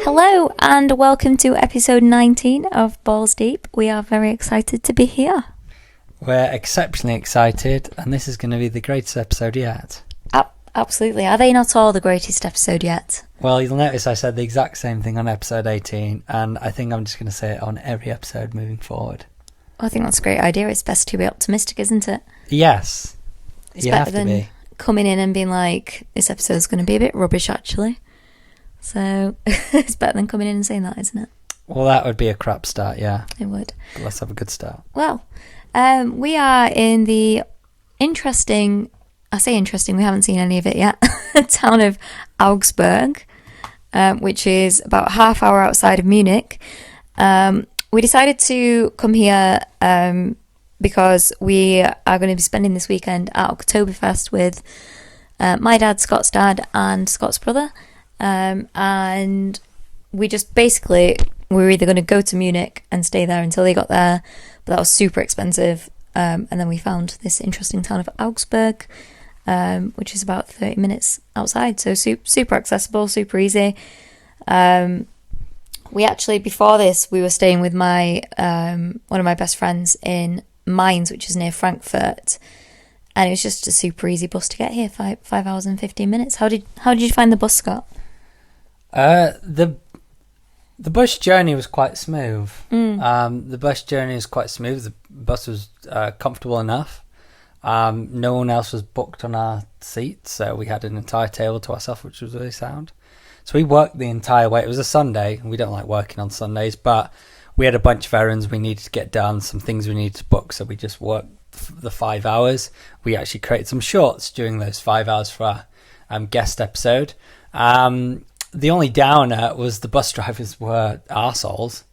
Hello and welcome to episode 19 of Balls Deep. We are very excited to be here. We're exceptionally excited, and this is going to be the greatest episode yet. Absolutely. Are they not all the greatest episode yet? Well, you'll notice I said the exact same thing on episode 18, and I think I'm just going to say it on every episode moving forward. I think that's a great idea. It's best to be optimistic, isn't it? Yes. It's better than coming in and being like, this episode's going to be a bit rubbish, actually. So it's better than coming in and saying that, isn't it? Well, that would be a crap start, yeah. It would. But let's have a good start. Well, we are in the interesting, I say interesting, we haven't seen any of it yet, town of Augsburg, which is about half hour outside of Munich. We decided to come here because we are going to be spending this weekend at Oktoberfest with my dad, Scott's dad, and Scott's brother. And we just basically, we were either going to go to Munich and stay there until they got there, but that was super expensive. And then we found this interesting town of Augsburg, which is about 30 minutes outside. So super accessible, super easy. We actually, before this, we were staying with my one of my best friends in Mainz, which is near Frankfurt. And it was just a super easy bus to get here, 5 hours and 15 minutes. How did you find the bus, Scott? The bus journey was quite smooth. The bus journey was quite smooth. The bus was comfortable enough. No one else was booked on our seat, so we had an entire table to ourselves, which was really sound. So we worked the entire way. It was a Sunday. We don't like working on Sundays, but we had a bunch of errands we needed to get done, some things we needed to book, so we just worked the 5 hours. We actually created some shorts during those 5 hours for our guest episode. The only downer was the bus drivers were arseholes.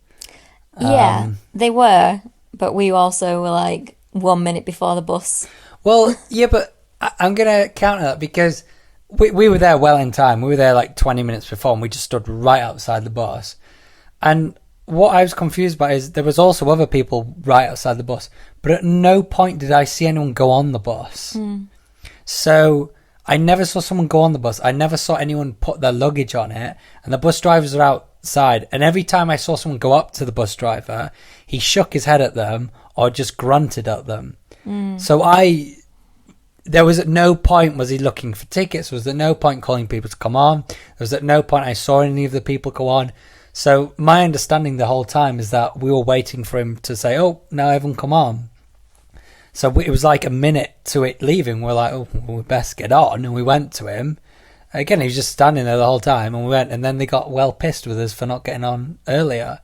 Yeah, they were, but we also were like 1 minute before the bus. Well, yeah, but I'm going to counter that because we were there well in time. We were there like 20 minutes before, and we just stood right outside the bus. And what I was confused by is there was also other people right outside the bus, but at no point did I see anyone go on the bus. So I never saw someone go on the bus. I never saw anyone put their luggage on it, and the bus drivers were outside. And every time I saw someone go up to the bus driver, he shook his head at them or just grunted at them. So there was at no point was he looking for tickets. Was at no point calling people to come on. There was at no point I saw any of the people go on. So my understanding the whole time is that we were waiting for him to say, "Oh, now everyone come on." So it was like a minute to it leaving. We're like, "Oh, well, we best get on," and we went to him. Again, he was just standing there the whole time, and we went. And then they got well pissed with us for not getting on earlier.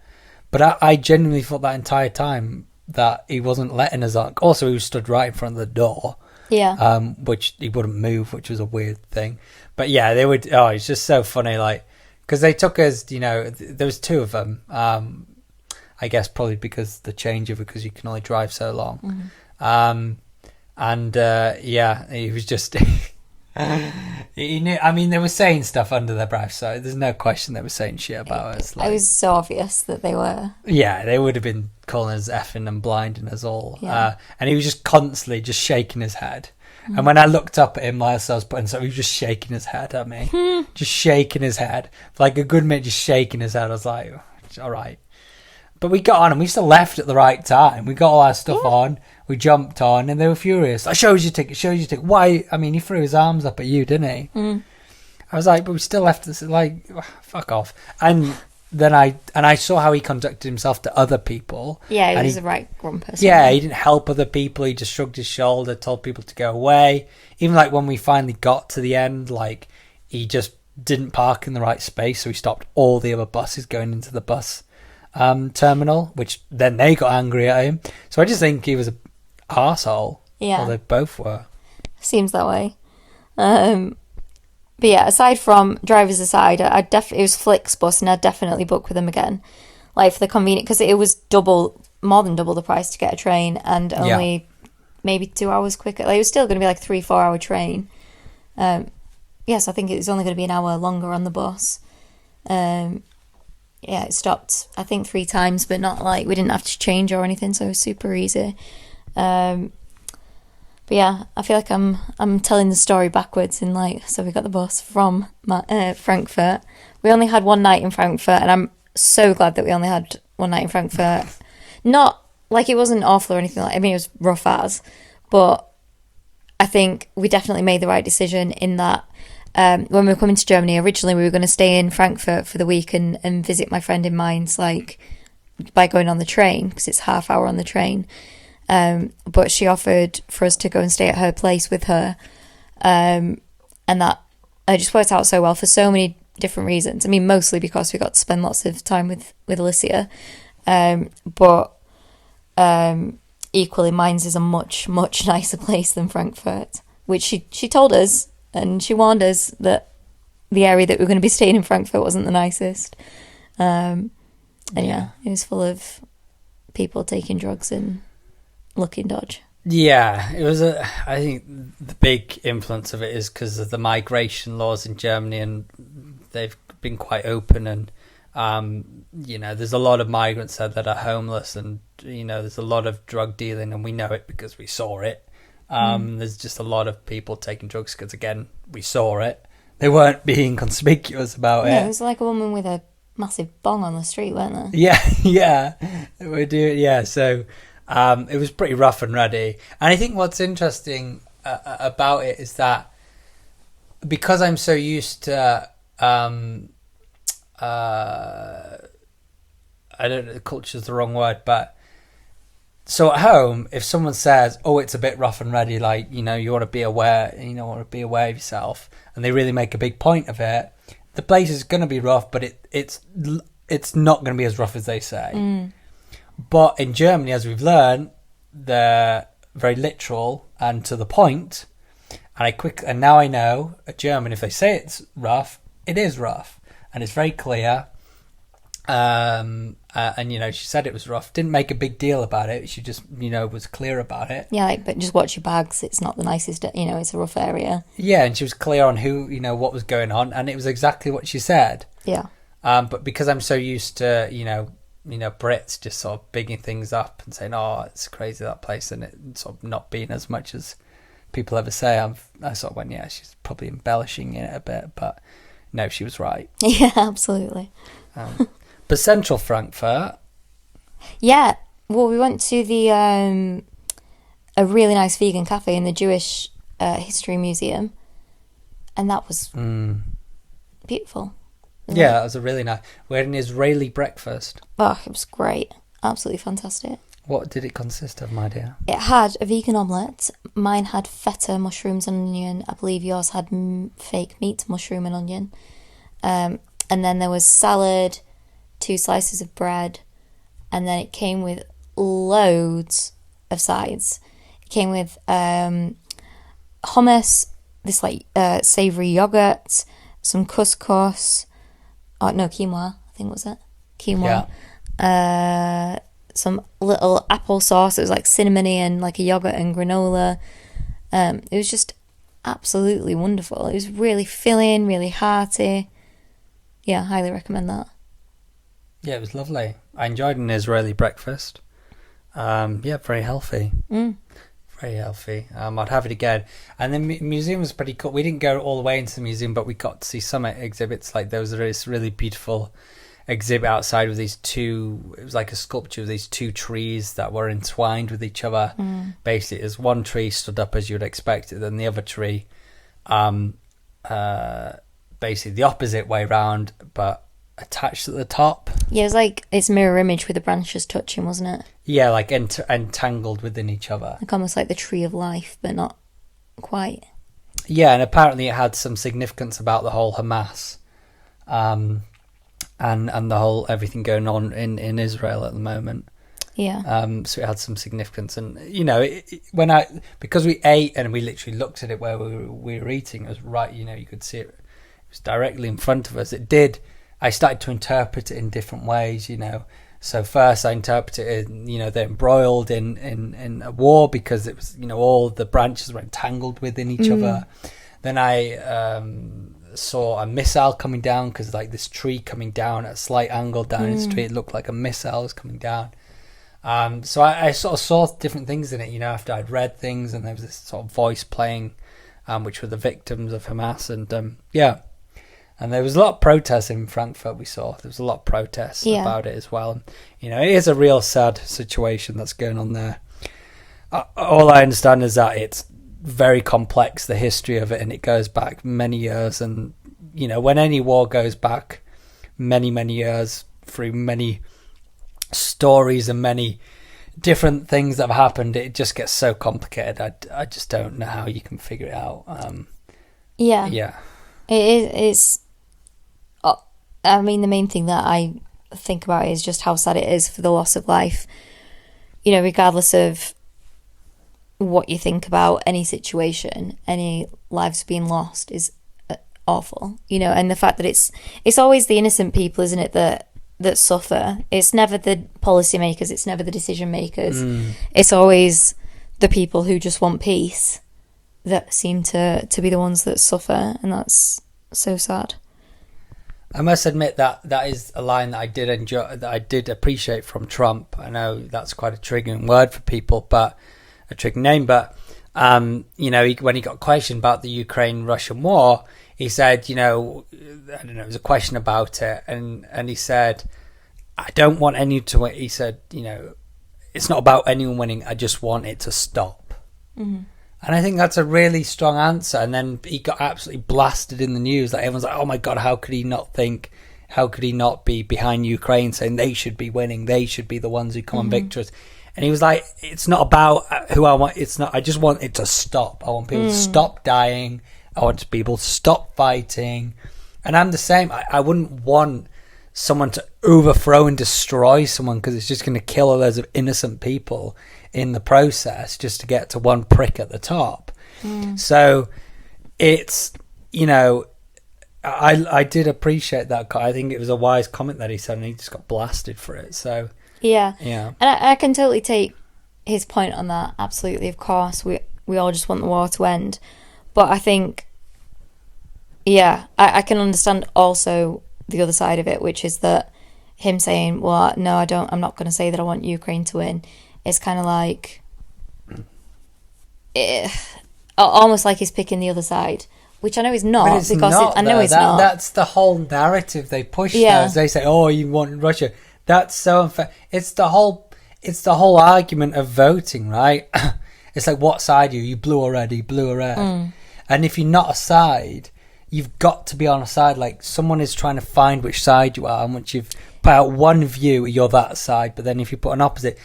But I genuinely thought that entire time that he wasn't letting us on. Also, he was stood right in front of the door. Yeah. Which he wouldn't move, which was a weird thing. But yeah, they would. Oh, it's just so funny, like. Because they took us, there was 2 of them. I guess probably because the changeover, because you can only drive so long. Yeah, he was just. He knew. I mean, they were saying stuff under their breath, so there's no question they were saying shit about us. It was so obvious that they were. Yeah, they would have been calling us effing and blinding us all. Yeah. And he was just constantly just shaking his head. And when I looked up at him whilst I was putting stuff, he was just shaking his head at me. Just shaking his head. For like a good minute, just shaking his head. I was like, all right. But we got on, and we still left at the right time. We got all our stuff on. We jumped on, and they were furious. I showed you ticket. Why? I mean, he threw his arms up at you, didn't he? I was like, but we still left this, like, fuck off. And then I saw how he conducted himself to other people. Yeah, he was a right grumpus. Yeah, he didn't help other people. He just shrugged his shoulder, told people to go away. Even like when we finally got to the end, like he just didn't park in the right space, so he stopped all the other buses going into the bus terminal, which then they got angry at him. So I just think he was an arsehole. Yeah. Well, they both were. Seems that way. But yeah, aside from drivers aside, it was Flick's bus, and I'd definitely book with them again, like for the convenient, because it was more than double the price to get a train, and only maybe 2 hours quicker. Like, it was still going to be like 3-4 hour train. Yes, I think it was only going to be an hour longer on the bus. Yeah, it stopped I think 3 times, but not like we didn't have to change or anything, so it was super easy. But yeah, I feel like I'm telling the story backwards in like, so we got the bus from Frankfurt. We only had one night in Frankfurt, and I'm so glad that we only had one night in Frankfurt. Not like it wasn't awful or anything like, I mean, it was rough as, but I think we definitely made the right decision in that when we were coming to Germany, originally we were going to stay in Frankfurt for the week and visit my friend in Mainz, like by going on the train, because it's half hour on the train. But she offered for us to go and stay at her place with her. And that it just worked out so well for so many different reasons. I mean, mostly because we got to spend lots of time with Alicia. But equally, Mainz is a much, much nicer place than Frankfurt, which she told us, and she warned us that the area that we were going to be staying in Frankfurt wasn't the nicest. And yeah, it was full of people taking drugs and looking dodge. Yeah, it was I think the big influence of it is because of the migration laws in Germany, and they've been quite open, and there's a lot of migrants there that are homeless, and there's a lot of drug dealing, and we know it because we saw it. There's just a lot of people taking drugs because, again, we saw it. They weren't being conspicuous about it. Yeah, it was like a woman with a massive bong on the street, weren't there? Yeah, we do. Yeah, so it was pretty rough and ready. And I think what's interesting about it is that because I'm so used to, I don't know, culture's the wrong word, but so at home, if someone says, "Oh, it's a bit rough and ready," like you want to be aware, want to be aware of yourself, and they really make a big point of it, the place is going to be rough, but it's not going to be as rough as they say. But in Germany, as we've learned, they're very literal and to the point. And now I know a German, if they say it's rough, it is rough, and it's very clear. And she said it was rough. Didn't make a big deal about it. She just was clear about it. Yeah, but just watch your bags. It's not the nicest. It's a rough area. Yeah, and she was clear on who what was going on, and it was exactly what she said. Yeah. But because I'm so used to Brits just sort of bigging things up and saying, "Oh, it's crazy that place," and it sort of not being as much as people ever say, I sort of went, "Yeah, she's probably embellishing it a bit," but no, she was right. Yeah, absolutely. But Central Frankfurt. Yeah, well, we went to the a really nice vegan cafe in the Jewish History Museum, and that was beautiful. Yeah, that was a really nice. We had an Israeli breakfast. Oh, it was great. Absolutely fantastic. What did it consist of, my dear? It had a vegan omelette. Mine had feta, mushrooms and onion. I believe yours had fake meat, mushroom and onion. And then there was salad, 2 slices of bread, and then it came with loads of sides. It came with hummus, this savoury yoghurt, some couscous. Oh, no, quinoa, I think was it? Quinoa. Yeah. Some little applesauce. It was like cinnamony and like a yogurt and granola. It was just absolutely wonderful. It was really filling, really hearty. Yeah, highly recommend that. Yeah, it was lovely. I enjoyed an Israeli breakfast. Very healthy. Very healthy. I'd have it again. And the museum was pretty cool. We didn't go all the way into the museum, but we got to see some exhibits. Like there was this really beautiful exhibit outside with these two. It was like a sculpture of these 2 trees that were entwined with each other. Basically, as one tree stood up as you would expect it, then the other tree, basically the opposite way round, but attached at the top. Yeah, it was like it's mirror image with the branches touching, wasn't it? Yeah, like entangled within each other. Like almost like the tree of life, but not quite. Yeah, and apparently it had some significance about the whole Hamas, and the whole everything going on in Israel at the moment. Yeah. So it had some significance, and because we ate and we literally looked at it where we were eating, it was right. You could see it. It was directly in front of us. It did. I started to interpret it in different ways, So first I interpreted it, they're embroiled in a war because it was, all the branches were entangled within each other. Then I saw a missile coming down because like this tree coming down at a slight angle down in the street. It looked like a missile was coming down. So I sort of saw different things in it, you know, after I'd read things, and there was this sort of voice playing, which were the victims of Hamas, and yeah. And there was a lot of protests in Frankfurt, we saw. There was a lot of protests about it as well. And, you know, it is a real sad situation that's going on there. All I understand is that it's very complex, the history of it, and it goes back many years. And, you know, when any war goes back many, many years through many stories and many different things that have happened, it just gets so complicated. I just don't know how you can figure it out. Yeah. It's I mean, the main thing that I think about is just how sad it is for the loss of life. You know, regardless of what you think about any situation, any lives being lost is awful. You know, and the fact that it's always the innocent people, isn't it, that suffer. It's never the policymakers. It's never the decision makers. It's always the people who just want peace that seem to be the ones that suffer, and that's so sad. I must admit that is a line that I did enjoy, that I did appreciate from Trump. I know that's quite a triggering word for people, but a triggering name. But you know, when he got questioned about the Ukraine-Russian war, he said, you know, I don't know, it was a question about it, and he said, I don't want anyone to win. He said, you know, it's not about anyone winning. I just want it to stop. Mm-hmm. And I think that's a really strong answer. And then he got absolutely blasted in the news. Like, everyone's like, oh my God, how could he not be behind Ukraine, saying they should be winning, they should be the ones who come on victorious. And he was like, it's not about who I want, I just want it to stop. I want people to stop dying. I want people to stop fighting. And I'm the same. I wouldn't want someone to overthrow and destroy someone, because it's just going to kill a loads of innocent people in the process just to get to one prick at the top. So it's, you know, I did appreciate that. I think it was a wise comment that he said, and he just got blasted for it. So yeah, and I can totally take his point on that. Absolutely, of course, we all just want the war to end. But I think, I can understand also the other side of it, which is that him saying, well, no, I'm not going to say that I want Ukraine to win. It's kind of like, almost like he's picking the other side, which I know he's not, because I know he's not. That's the whole narrative they push. They say, oh, you want Russia. That's so unfair. It's the whole argument of voting, right? It's like, what side are you? You blue or red? You blue or red? And if you're not a side, you've got to be on a side. Like, someone is trying to find which side you are, and once you've put out one view, you're that side. But then if you put an opposite,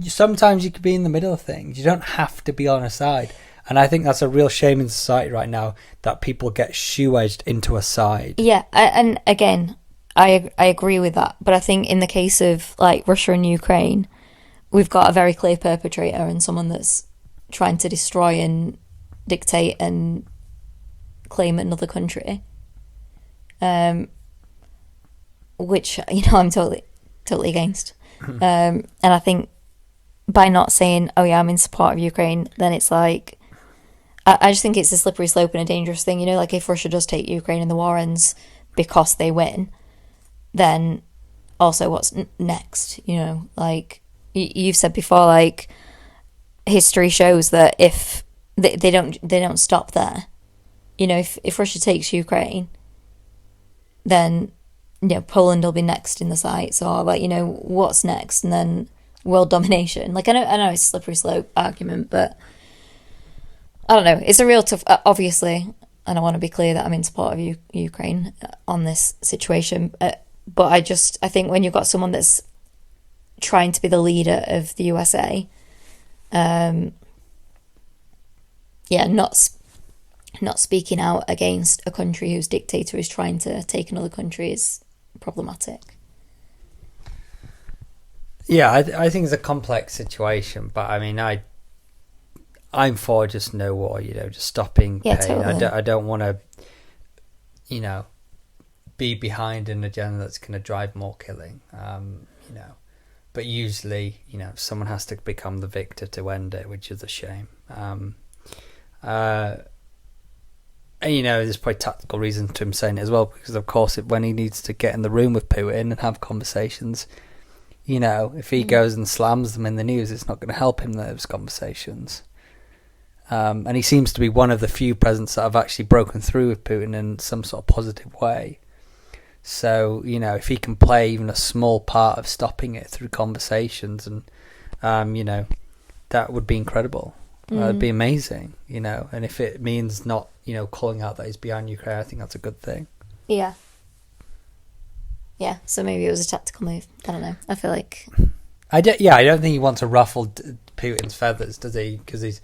sometimes you could be in the middle of things. You don't have to be on a side. And I think that's a real shame in society right now, that people get shoe-edged into a side. Yeah, and again, I agree with that. But I think in the case of, like, Russia and Ukraine, we've got a very clear perpetrator and someone that's trying to destroy and dictate and claim another country, which, you know, I'm totally against. And I think by not saying, oh yeah, I'm in support of Ukraine, then it's like, I just think it's a slippery slope and a dangerous thing. You know, like, if Russia does take Ukraine and the war ends because they win, then also what's next? You know, like you've said before, like, history shows that if they don't stop there. You know, if Russia takes Ukraine, then, you know, Poland will be next in the sights, or, like, you know, what's next? And then world domination. Like, I know it's a slippery slope argument, but I don't know. It's a real tough, obviously, and I want to be clear that I'm in support of Ukraine on this situation. But I think when you've got someone that's trying to be the leader of the USA, not speaking out against a country whose dictator is trying to take another country is problematic. Yeah, I think it's a complex situation, but I mean, I'm for just no war, you know, just stopping pain. Totally. I don't want to, you know, be behind an agenda that's going to drive more killing, you know. But usually, you know, someone has to become the victor to end it, which is a shame. And, you know, there's probably tactical reasons to him saying it as well, because of course when he needs to get in the room with Putin and have conversations, You know, if he goes and slams them in the news, it's not going to help him in those conversations. And he seems to be one of the few presidents that have actually broken through with Putin in some sort of positive way. So, you know, if he can play even a small part of stopping it through conversations, and, you know, that would be incredible. It'd be amazing, you know. And if it means not, you know, calling out that he's behind Ukraine, I think that's a good thing. Yeah. Yeah, so maybe it was a tactical move. I don't know. I feel like... I don't think he wants to ruffle Putin's feathers, does he? Because he's...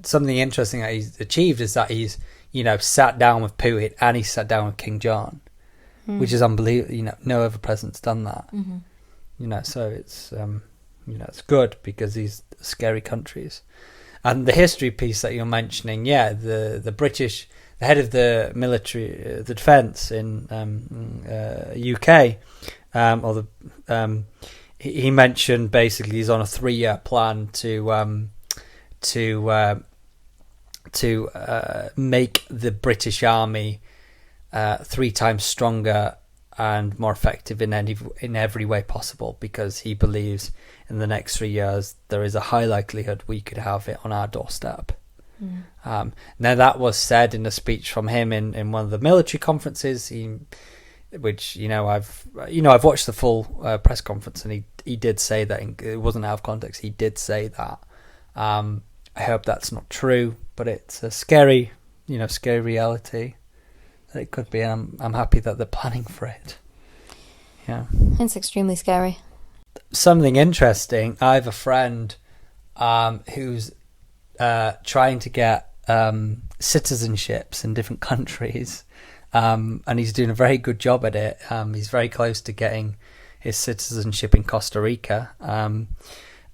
Something interesting that he's achieved is that he's, you know, sat down with Putin and he sat down with King John, which is unbelievable. You know, no other president's done that. You know, so it's, you know, it's good because these scary countries. And the history piece that you're mentioning, yeah, the British, the head of the military, the defence in UK, he mentioned basically he's on a 3-year plan to make the British Army 3 times stronger and more effective in every way possible, because he believes in the next 3 years there is a high likelihood we could have it on our doorstep. Now that was said in a speech from him in one of the military conferences, which I've watched the full press conference, and he did say that. It wasn't out of context. He did say that. I hope that's not true, but it's a scary reality that it could be, and I'm happy that they're planning for it. Yeah, it's extremely scary. Something interesting. I have a friend who's trying to get citizenships in different countries, and he's doing a very good job at it. He's very close to getting his citizenship in Costa Rica,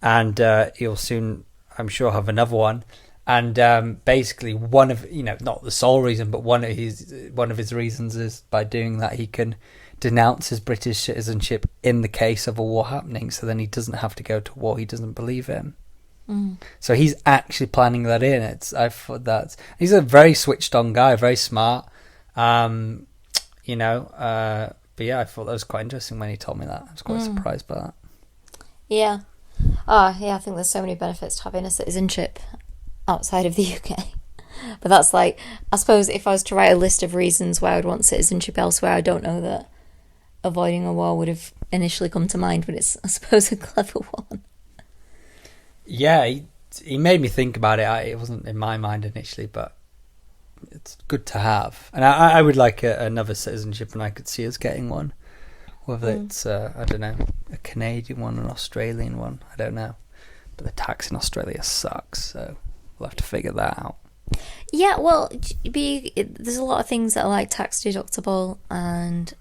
and he'll soon, I'm sure, have another one. And basically, one of, not the sole reason, but one of his reasons is by doing that he can denounce his British citizenship in the case of a war happening, so then he doesn't have to go to war he doesn't believe in. So he's actually planning that in. I thought he's a very switched on guy, very smart. But yeah, I thought that was quite interesting when he told me that. I was quite surprised by that. Yeah. I think there's so many benefits to having a citizenship outside of the UK. But that's like, I suppose if I was to write a list of reasons why I would want citizenship elsewhere, I don't know that avoiding a war would have initially come to mind, but it's, I suppose, a clever one. Yeah, he made me think about it. It wasn't in my mind initially, but it's good to have. And I would like another citizenship, and I could see us getting one. Whether it's, I don't know, a Canadian one, an Australian one, I don't know. But the tax in Australia sucks, so we'll have to figure that out. Yeah, well, there's a lot of things that are like tax deductible, and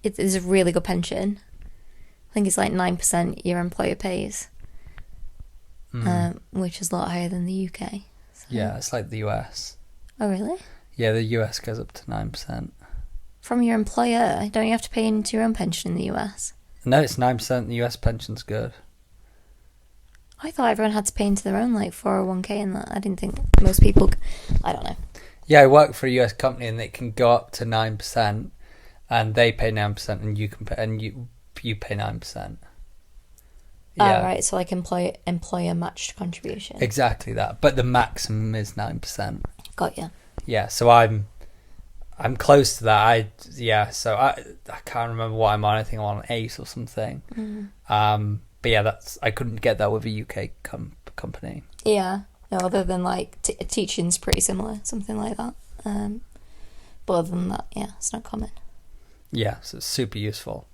it is a really good pension. I think it's like 9% your employer pays, which is a lot higher than the UK. So. Yeah, it's like the US. Oh, really? Yeah, the US goes up to 9%. From your employer? Don't you have to pay into your own pension in the US? No, it's 9%. The US pension's good. I thought everyone had to pay into their own, like, 401k and that. I didn't think most people... I don't know. Yeah, I work for a US company, and it can go up to 9%, and they pay 9%, and you can pay, and you pay 9%. Yeah. Oh, right, so like employer matched contribution. Exactly that, but the maximum is 9%. Got you. Yeah, so I'm close to that. So I can't remember what I'm on. I think I'm on an 8 or something. But yeah, I couldn't get that with a UK company. Yeah, no, other than like teaching's pretty similar, something like that. But other than that, yeah, it's not common. Yeah, so it's super useful.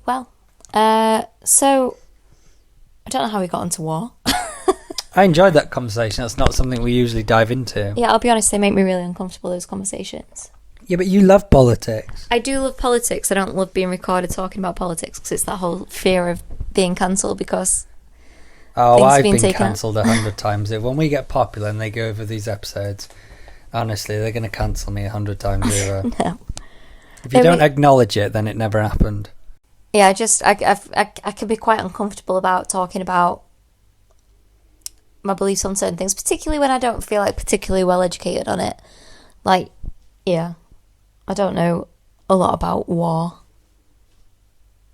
Well, so I don't know how we got into war. I enjoyed that conversation. That's not something we usually dive into. Yeah, I'll be honest, they make me really uncomfortable, those conversations. Yeah, but you love politics. I do love politics. I don't love being recorded talking about politics, because it's that whole fear of being cancelled because... Oh, I've been cancelled 100 times. When we get popular and they go over these episodes, honestly, they're going to cancel me 100 times over. No. If you don't acknowledge it, then it never happened. Yeah, I can be quite uncomfortable about talking about my beliefs on certain things, particularly when I don't feel like particularly well educated on it. Like, yeah, I don't know a lot about war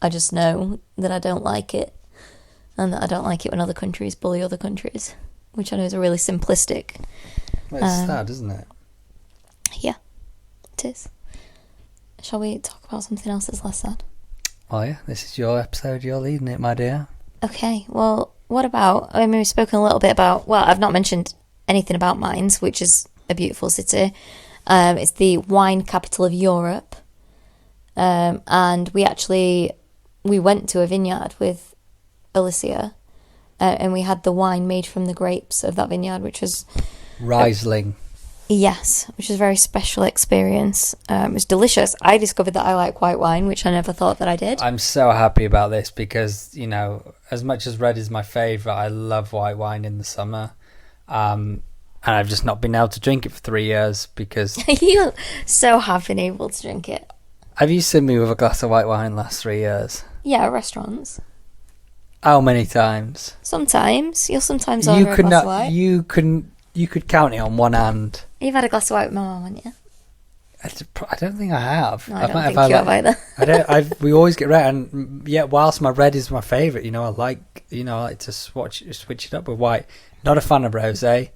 I just know that I don't like it, and that I don't like it when other countries bully other countries, which I know is a really simplistic. Well, it's sad, isn't it? Yeah, it is. Shall we talk about something else that's less sad? Oh yeah, this is your episode. You're leading it, my dear. Okay, well, what about... I mean, we've spoken a little bit about... Well, I've not mentioned anything about Mainz, which is a beautiful city. It's the wine capital of Europe. And we went to a vineyard with Alicia, and we had the wine made from the grapes of that vineyard, which was... Riesling. Yes, which is a very special experience. It was delicious. I discovered that I like white wine, which I never thought that I did. I'm so happy about this because, you know, as much as red is my favourite, I love white wine in the summer. And I've just not been able to drink it for 3 years because... You so have been able to drink it. Have you seen me with a glass of white wine in the last 3 years? Yeah, restaurants. How many times? Sometimes. You'll sometimes order a glass of white. You could count it on one hand. You've had a glass of white with my mum, haven't you? I don't think I have. No, I don't think you have either. We always get red, and yet whilst my red is my favourite, you know, I like to switch it up with white. Not a fan of rosé.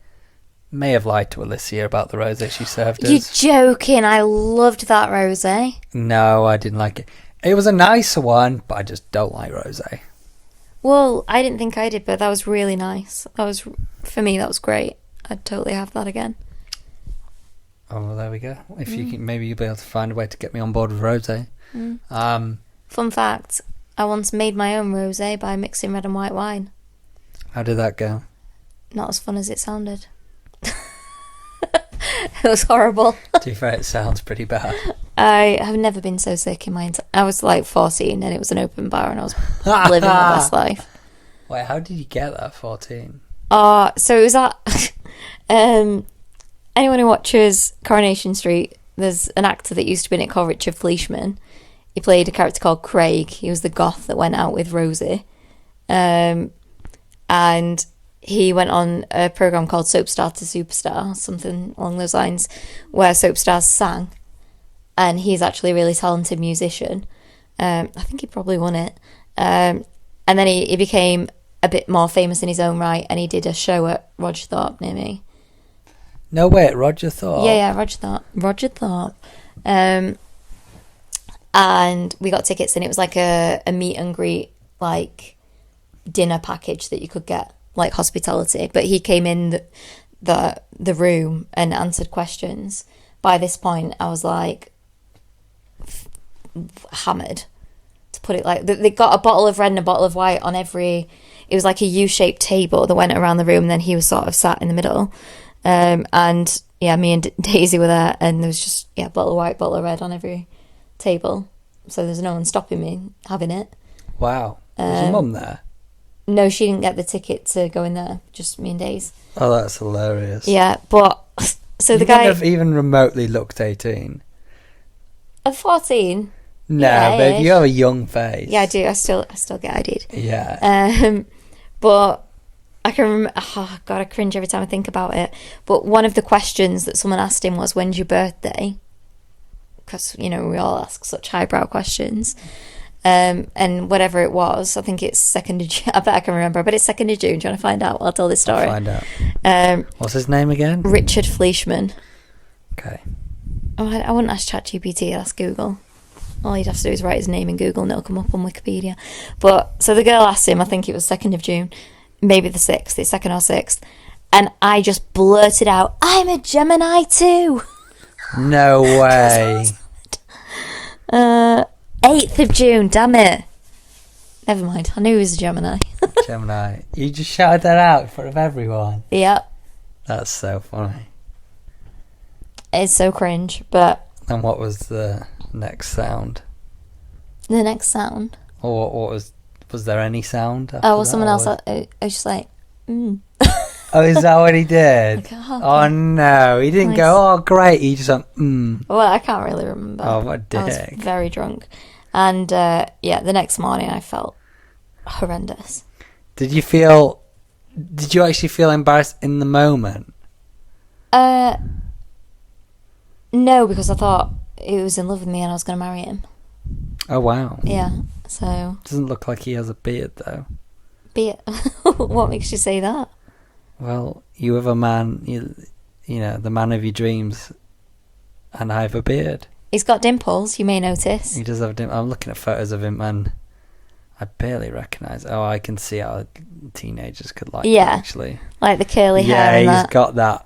May have lied to Alicia about the rosé she served us. You're joking. I loved that rosé. No, I didn't like it. It was a nicer one, but I just don't like rosé. Well, I didn't think I did, but that was really nice. For me, that was great. I'd totally have that again. Oh, well, there we go. If you can, maybe you'll be able to find a way to get me on board with rosé. Fun fact, I once made my own rosé by mixing red and white wine. How did that go? Not as fun as it sounded. It was horrible. To be fair, it sounds pretty bad. I have never been so sick in my entire... I was like 14 and it was an open bar and I was living my best life. Wait, how did you get that 14? So it was at... anyone who watches Coronation Street, there's an actor that used to be in it called Richard Fleeshman. He played a character called Craig. He was the goth that went out with Rosie. And he went on a programme called Soapstar to Superstar, something along those lines, where soap stars sang. And he's actually a really talented musician. I think he probably won it. And then he became a bit more famous in his own right, and he did a show at Roger Thorpe near me. No way, Roger Thorpe? Yeah, Roger Thorpe. And we got tickets, and it was like a meet and greet, like, dinner package that you could get, like hospitality. But he came in the room and answered questions. By this point, I was, like, hammered, to put it like... They got a bottle of red and a bottle of white on every... It was like a U-shaped table that went around the room, and then he was sort of sat in the middle. And yeah, me and Daisy were there, and there was just bottle of white, bottle of red on every table. So there's no one stopping me having it. Wow. Was your mum there? No, she didn't get the ticket to go in there. Just me and Daisy. Oh, that's hilarious. Yeah, but so the guy wouldn't have even remotely looked 18. At 14. No, yeah, babe, you have a young face. Yeah, I do. I still get ID'd. Yeah. But I can remember... Oh, God, I cringe every time I think about it. But one of the questions that someone asked him was, when's your birthday? Because, we all ask such highbrow questions. And whatever it was, I think it's 2nd of June. I bet I can remember, but it's 2nd of June. Do you want to find out? I'll tell this story. I'll find out. What's his name again? Richard Fleeshman. Okay. Oh, I wouldn't ask ChatGPT, I'd ask Google. All he'd have to do is write his name in Google and it'll come up on Wikipedia. But, so the girl asked him, I think it was 2nd of June, maybe the 6th, it's 2nd or 6th. And I just blurted out, I'm a Gemini too. No way. 8th of June, damn it. Never mind, I knew he was a Gemini. Gemini. You just shouted that out in front of everyone. Yep. That's so funny. It's so cringe, but... And what was the next sound? The next sound? Or what was there any sound? Oh, well, someone else, I was just like, Oh, is that what he did? Like, oh, okay. Oh, no. He didn't go, oh, great. He just went, Well, I can't really remember. Oh, what a dick. I was very drunk. And, the next morning I felt horrendous. Did you actually feel embarrassed in the moment? No, because I thought he was in love with me and I was going to marry him. Oh, wow. Yeah. So Doesn't look like he has a beard, though. Beard? What makes you say that? Well, you have a man, you know, the man of your dreams, and I have a beard. He's got dimples, you may notice. He does have dimples. I'm looking at photos of him, and I barely recognise. Oh, I can see how teenagers could like it, actually. Like the curly hair. Yeah, he's got that.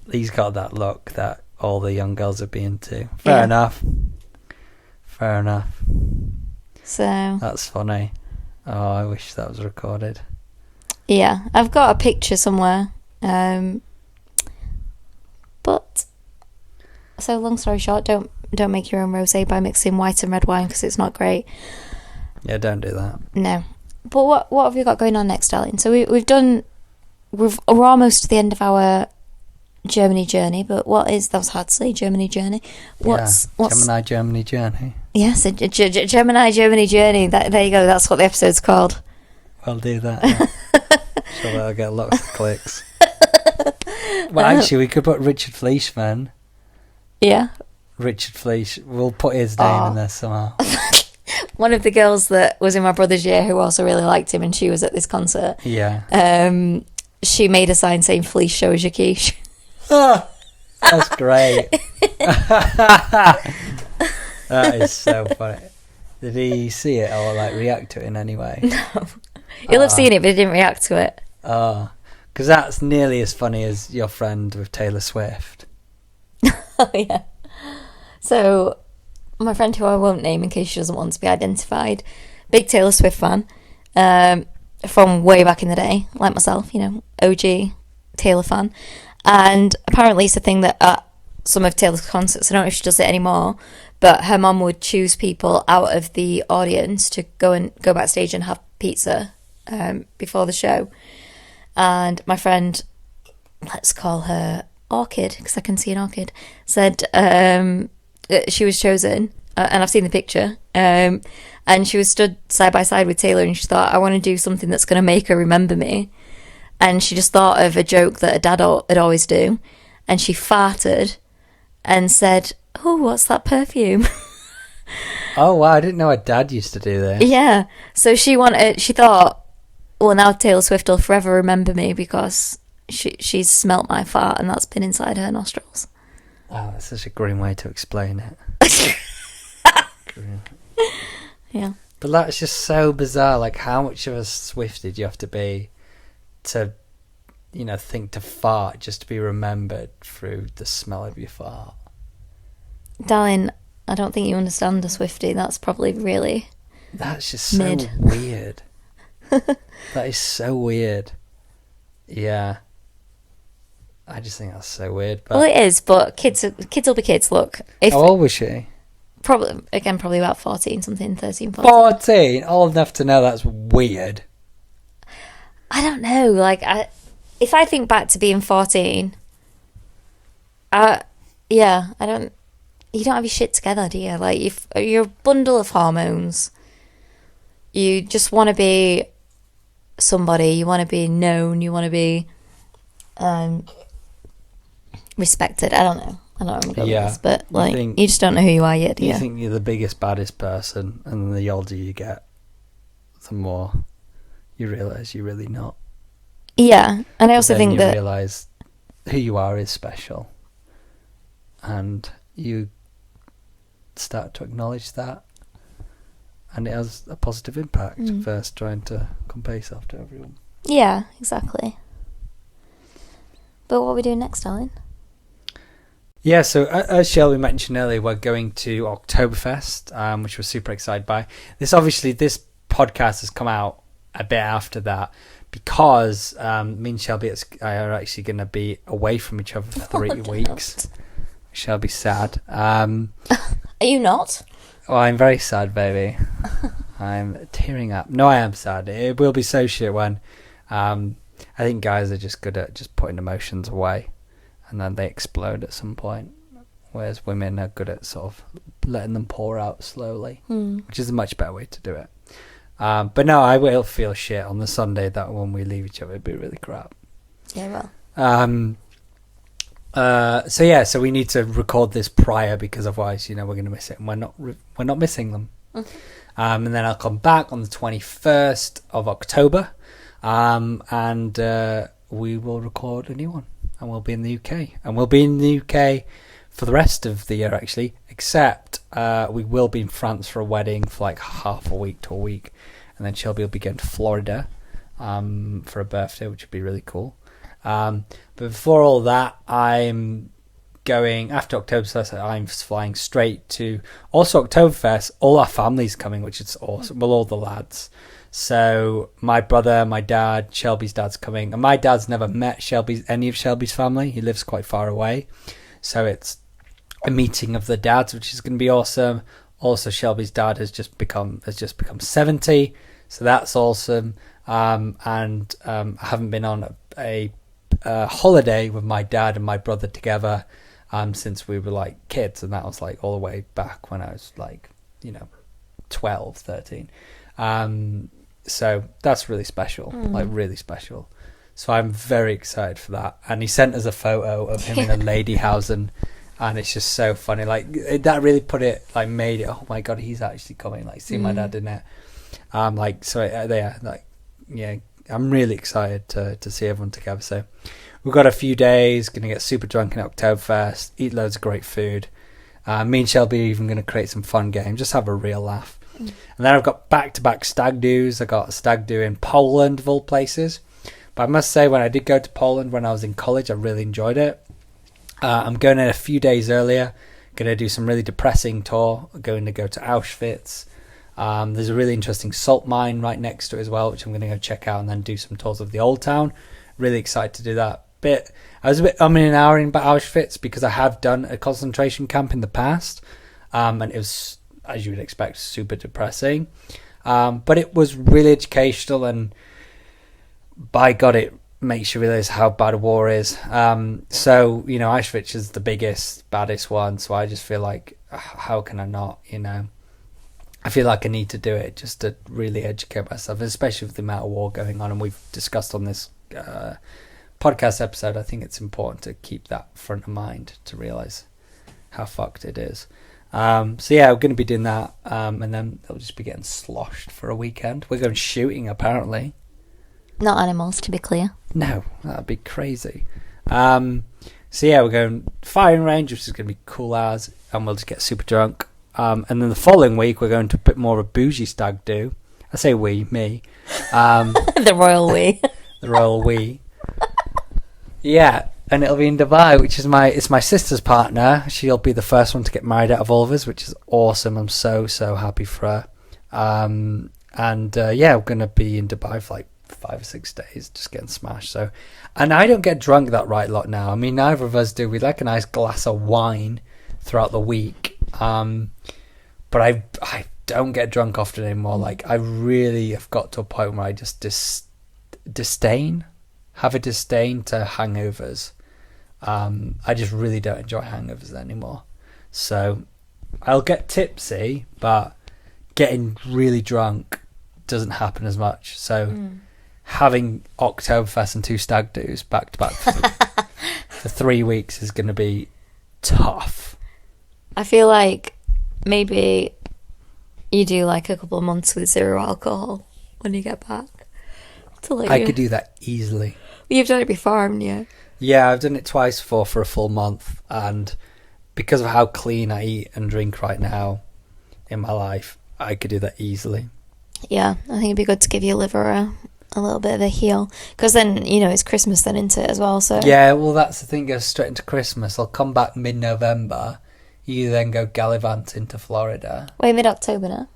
He's got that look that all the young girls would be into. Fair enough. So that's funny. Oh, I wish that was recorded. Yeah, I've got a picture somewhere. But so long story short, don't make your own rosé by mixing white and red wine because it's not great. Yeah, don't do that. No. But what have you got going on next, darling? So we're almost to the end of our Germany journey, but that was hard to say, Germany journey. What's Gemini Germany journey? Yes, a Gemini Germany journey. There you go. That's what the episode's called. I'll do that. Yeah. Sure, that'll get lots of clicks. Well, actually, we could put Richard Fleeshman. Yeah. Richard Fleesh. We'll put his name in there somehow. One of the girls that was in my brother's year who also really liked him, and she was at this concert. Yeah. She made a sign saying "Fleece, show us your quiche." Oh, that's great. That is so funny. Did he see it or like react to it in any way? No. He'll have seen it, but he didn't react to it. Oh, because that's nearly as funny as your friend with Taylor Swift. Oh, yeah. So, my friend who I won't name in case she doesn't want to be identified, big Taylor Swift fan, from way back in the day, like myself, OG Taylor fan. And apparently it's a thing that at some of Taylor's concerts, I don't know if she does it anymore, but her mum would choose people out of the audience to go backstage and have pizza before the show. And my friend, let's call her Orchid, because I can see an orchid, said she was chosen, and I've seen the picture, and she was stood side by side with Taylor, and she thought, I want to do something that's going to make her remember me. And she just thought of a joke that her dad would always do, and she farted and said, "Oh, what's that perfume?" Oh wow, I didn't know her dad used to do this. Yeah, so she thought, well, now Taylor Swift will forever remember me because she's smelt my fart and that's been inside her nostrils. Oh, that's such a grim way to explain it. Yeah. But that's just so bizarre. Like, how much of a Swiftie did you have to be to, think to fart just to be remembered through the smell of your fart? Darling, I don't think you understand a Swiftie. That's probably really... That's just so weird. That is so weird. Yeah. I just think that's so weird. But... Well, it is, but kids will be kids. Look. How old was she? Probably about 14, something, 13, 14. 14? Old enough to know that's weird. I don't know. Like, if I think back to being 14, I don't... You don't have your shit together, do you? Like, you're a bundle of hormones. You just want to be somebody. You want to be known. You want to be respected. I don't know. I don't know where I'm going with this, but like, you just don't know who you are yet, do you? You think you're the biggest, baddest person, and the older you get, the more you realise you're really not. Yeah, and I also think that... you realise who you are is special. And you start to acknowledge that, and it has a positive impact versus trying to compare yourself to everyone. Yeah, exactly. But what are we doing next, darling? Yeah, so as Shelby mentioned earlier, we're going to Oktoberfest, which we're super excited by. This podcast has come out a bit after that because me and Shelby are actually going to be away from each other for 3 weeks. Shelby sad. Are you not? Well, I'm very sad, baby. I'm tearing up. No, I am sad. It will be so shit when I think guys are just good at just putting emotions away and then they explode at some point, whereas women are good at sort of letting them pour out slowly, which is a much better way to do it. But no, I will feel shit on the Sunday that when we leave each other, it'd be really crap. Yeah, well. So we need to record this prior because otherwise, we're going to miss it, and we're not missing them. And then I'll come back on the 21st of October, and we will record a new one, and we'll be in the UK. And we'll be in the UK for the rest of the year, actually, except we will be in France for a wedding for like half a week to a week, and then Shelby will be going to Florida for a birthday, which would be really cool. But before all that, I'm going, after Oktoberfest, I'm flying straight to also Oktoberfest. All our family's coming, which is awesome. Well, all the lads. So my brother, my dad, Shelby's dad's coming, and my dad's never met any of Shelby's family. He lives quite far away, so it's a meeting of the dads, which is going to be awesome. Also, Shelby's dad has just become 70, so that's awesome. I haven't been on a holiday with my dad and my brother together since we were like kids, and that was like all the way back when I was like 12, 13. So that's really special, like really special. So I'm very excited for that. And he sent us a photo of him in a Ladyhausen, and it's just so funny. Like that really made it. Oh my god, he's actually coming. Like seeing my dad in it. I'm really excited to see everyone together. So we've got a few days, going to get super drunk in Oktoberfest, eat loads of great food. Me and Shelby are even going to create some fun games, just have a real laugh. And then I've got back-to-back stag do's. I got a stag do in Poland, of all places. But I must say, when I did go to Poland when I was in college, I really enjoyed it. I'm going in a few days earlier, going to do some really depressing tour. I'm going to go to Auschwitz. There's a really interesting salt mine right next to it as well, which I'm going to go check out, and then do some tours of the old town. Really excited to do that. But I was a bit umming and ahhing about Auschwitz because I have done a concentration camp in the past, and it was, as you would expect, super depressing. But it was really educational, and by God, it makes you realise how bad a war is. So, Auschwitz is the biggest, baddest one, so I just feel like, how can I not, I feel like I need to do it just to really educate myself, especially with the amount of war going on, and we've discussed on this podcast episode. I think it's important to keep that front of mind to realise how fucked it is. So yeah, we're going to be doing that, and then they'll just be getting sloshed for a weekend. We're going shooting, apparently. Not animals, to be clear. No, that'd be crazy. So yeah, we're going firing range, which is going to be cool as, and we'll just get super drunk. And then the following week, we're going to a bit more of a bougie stag do. I say we, me. The royal we. The royal we. Yeah, and it'll be in Dubai, which is my sister's partner. She'll be the first one to get married out of all of us, which is awesome. I'm so happy for her. Yeah, we're going to be in Dubai for like 5 or 6 days, just getting smashed. So, and I don't get drunk that right lot now. I mean, neither of us do. We like a nice glass of wine throughout the week. But I don't get drunk often anymore. Like, I really have got to a point where I just have a disdain to hangovers. I just really don't enjoy hangovers anymore. So I'll get tipsy, but getting really drunk doesn't happen as much. So having Oktoberfest and 2 stag do's back to back for 3 weeks is going to be tough. I feel like maybe you do like a couple of months with 0 alcohol when you get back. I could do that easily. You've done it before, haven't you? Yeah, I've done it twice for a full month, and because of how clean I eat and drink right now in my life, I could do that easily. Yeah, I think it'd be good to give your liver a little bit of a heal, because then, it's Christmas then, isn't it, as well? So yeah, well, that's the thing, goes straight into Christmas. I'll come back mid-November. You then go gallivant into Florida. Wait, mid-October now?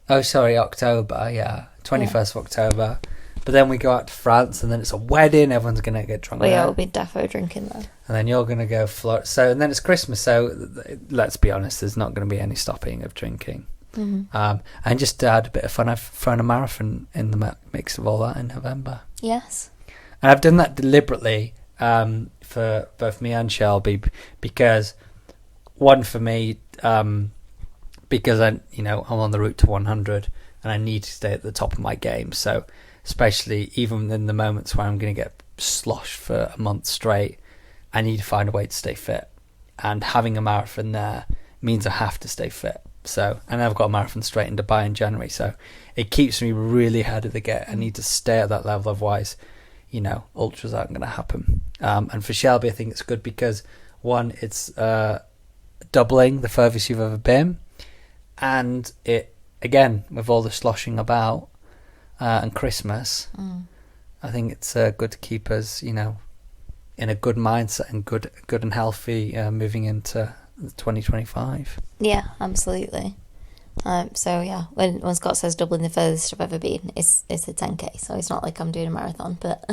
Oh, sorry, October, yeah. 21st of October. But then we go out to France, and then it's a wedding. Everyone's going to get drunk. Well, yeah, we'll be defo drinking then. And then you're going to go Florida. So, and then it's Christmas, so let's be honest, there's not going to be any stopping of drinking. Mm-hmm. And just to add a bit of fun, I've thrown a marathon in the mix of all that in November. Yes. And I've done that deliberately for both me and Shelby, because one, for me, because I'm on the route to 100 and I need to stay at the top of my game. So especially even in the moments where I'm going to get sloshed for a month straight, I need to find a way to stay fit. And having a marathon there means I have to stay fit. So, and I've got a marathon straight in Dubai in January, so it keeps me really ahead of the game. I need to stay at that level, otherwise, ultras aren't going to happen. And for Shelby, I think it's good because, one, it's doubling the furthest you've ever been, and it, again, with all the sloshing about and Christmas, I think it's good to keep us, in a good mindset and good and healthy moving into 2025. Yeah, absolutely. So yeah, when Scott says doubling the furthest I've ever been, it's a 10k. So it's not like I'm doing a marathon, but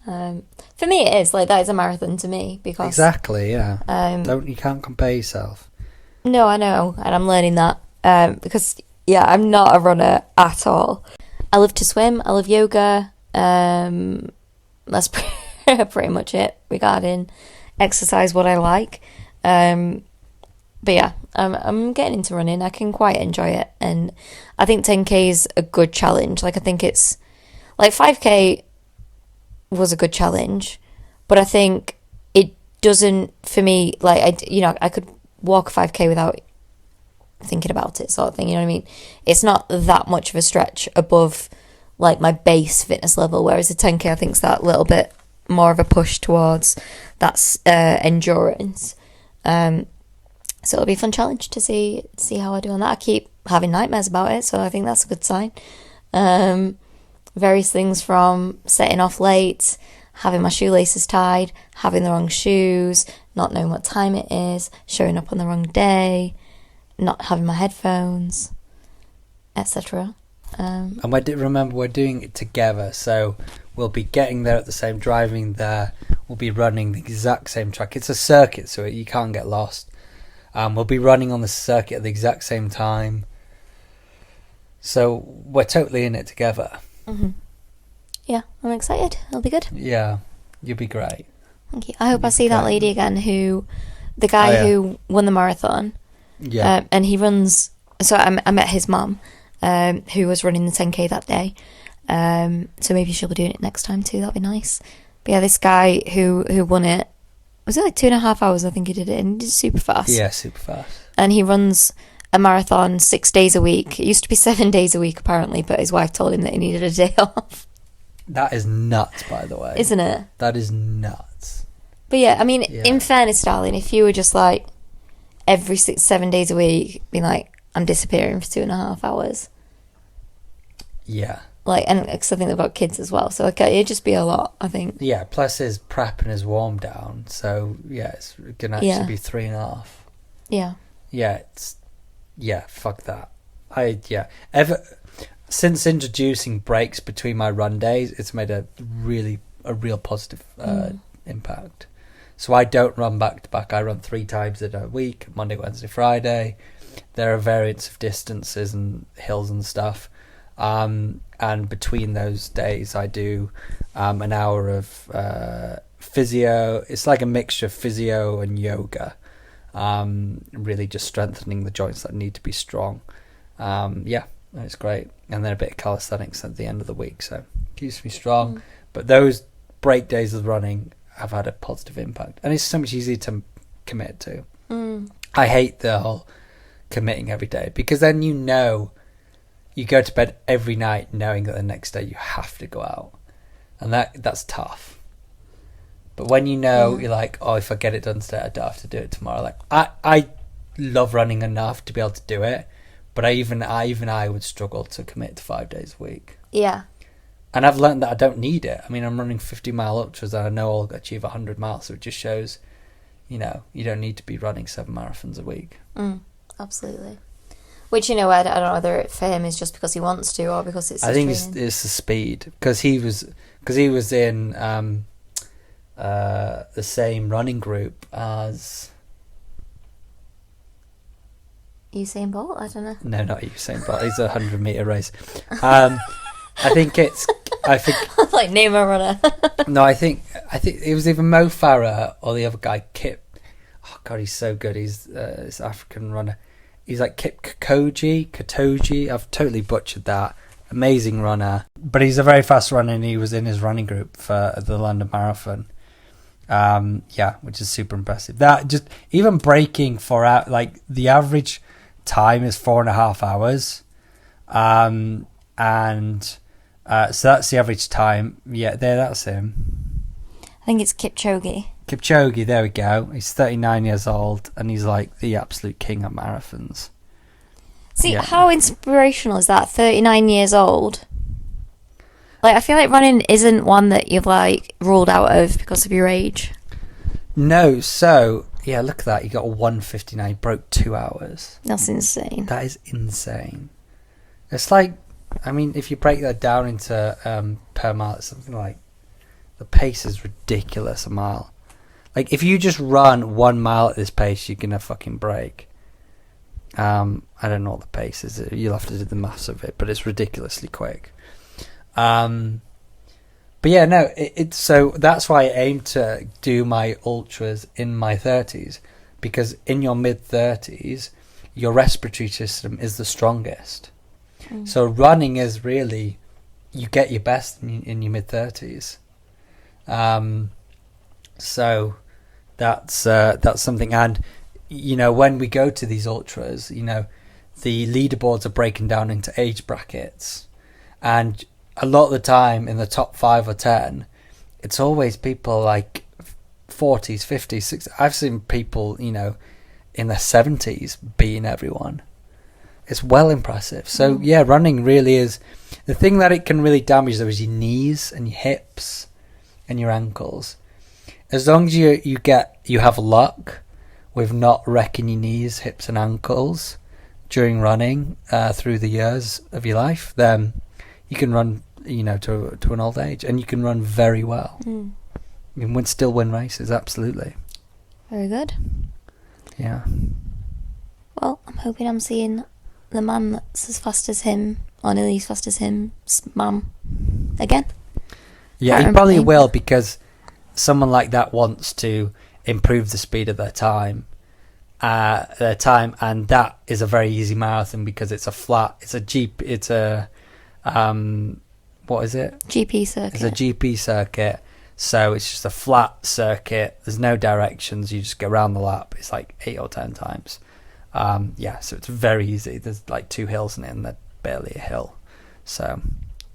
for me it is like that is a marathon to me because exactly, yeah. You can't compare yourself. No, I know, and I'm learning that because I'm not a runner at all. I love to swim. I love yoga. That's pretty much it regarding exercise. What I like. But yeah, I'm getting into running. I can quite enjoy it, and I think 10k is a good challenge. Like I think it's like 5k was a good challenge, but I think it doesn't for me. Like I could walk 5k without thinking about it, sort of thing. You know what I mean? It's not that much of a stretch above like my base fitness level, whereas a 10k I think is that little bit more of a push towards that endurance. So it'll be a fun challenge to see how I do on that. I keep having nightmares about it, so I think that's a good sign. Various things from setting off late, having my shoelaces tied, having the wrong shoes, not knowing what time it is, showing up on the wrong day, not having my headphones, etc. And remember, we're doing it together, so we'll be getting there at the same, driving there, we'll be running the exact same track. It's a circuit, so you can't get lost. We'll be running on the circuit at the exact same time. So we're totally in it together. Mm-hmm. Yeah, I'm excited. It'll be good. Yeah, you'll be great. Thank you. I hope I see that lady again the guy who won the marathon. Yeah. And he runs, so I met his mum, who was running the 10k that day. So maybe she'll be doing it next time too. That'd be nice. But yeah, this guy who won it, was it like 2.5 hours? I think he did it, and he did super fast. Yeah, super fast. And he runs a marathon 6 days a week. It used to be 7 days a week apparently, but his wife told him that he needed a day off. That is nuts, by the way. Isn't it? That is nuts. But yeah, I mean, in fairness, darling, if you were just like every 7 days a week, being like, I'm disappearing for 2.5 hours. Yeah. Like, and because I think they've got kids as well, so it'd just be a lot, I think. Yeah, plus his prep and his warm down, so yeah, it's gonna actually be 3.5. Yeah. Fuck that. Since introducing breaks between my run days, it's made a real positive impact. So I don't run back to back. I run 3 times in a week: Monday, Wednesday, Friday. There are variants of distances and hills and stuff. And between those days I do an hour of physio. It's like a mixture of physio and yoga, really just strengthening the joints that need to be strong. It's great. And then a bit of calisthenics at the end of the week, so it keeps me strong. But those break days of running have had a positive impact, and it's so much easier to commit to. I hate the whole committing every day, because then you go to bed every night knowing that the next day you have to go out, and that's tough. But when you're like, oh, if I get it done today, I don't have to do it tomorrow. Like I love running enough to be able to do it, but even I would struggle to commit to 5 days a week. Yeah. And I've learned that I don't need it. I mean, I'm running 50-mile ultras, and I know I'll achieve 100 miles, so it just shows, you don't need to be running 7 marathons a week. Absolutely. Which, I don't know whether for him is just because he wants to or because it's. I think it's the speed, because he was in the same running group as Usain Bolt. I don't know. No, not Usain Bolt. He's a 100-meter race. I think like name a runner. No, I think it was either Mo Farah or the other guy, Kip. Oh God, he's so good. He's this African runner. He's like Kip Katoji. I've totally butchered that. Amazing runner. But he's a very fast runner, and he was in his running group for the London Marathon. Which is super impressive. That just even breaking 4 hours, like the average time is 4.5 hours. So that's the average time. Yeah, that's him. I think it's Kipchoge. Kipchoge, there we go. He's 39 years old, and he's like the absolute king at marathons. See, how inspirational is that? 39 years old. Like, I feel like running isn't one that you've, like, ruled out of because of your age. No, so, yeah, look at that. He got a 1:59. He broke 2 hours. That's insane. That is insane. It's like, I mean, if you break that down into per mile, it's something like, the pace is ridiculous a mile. Like, if you just run 1 mile at this pace, you're going to fucking break. I don't know what the pace is. You'll have to do the maths of it, but it's ridiculously quick. But yeah, no, so that's why I aim to do my ultras in my 30s, because in your mid-30s, your respiratory system is the strongest. So running is really, you get your best in your mid-30s. So that's something. And, you know, when we go to these ultras, you know, the leaderboards are breaking down into age brackets. And a lot of the time in the top 5 or 10, it's always people like 40s, 50s, 60s. I've seen people, you know, in their 70s beating everyone. It's well impressive. So yeah, running really is the thing that it can really damage, though, is your knees and your hips and your ankles. As long as you have luck with not wrecking your knees, hips and ankles during running through the years of your life, then you can run, you know, to an old age, and you can run very well. You can still win races, absolutely. Very good. Yeah. Well, I'm hoping I'm seeing the man that's as fast as him, or nearly as fast as him, mum, again. Yeah, he probably will, because someone like that wants to improve the speed of their time, and that is a very easy marathon because it's a flat. It's a what is it? GP circuit. It's a GP circuit, so it's just a flat circuit. There's no directions. You just go around the lap. It's like 8 or 10 times. Yeah, so it's very easy. There's like 2 hills in it, and they're barely a hill. So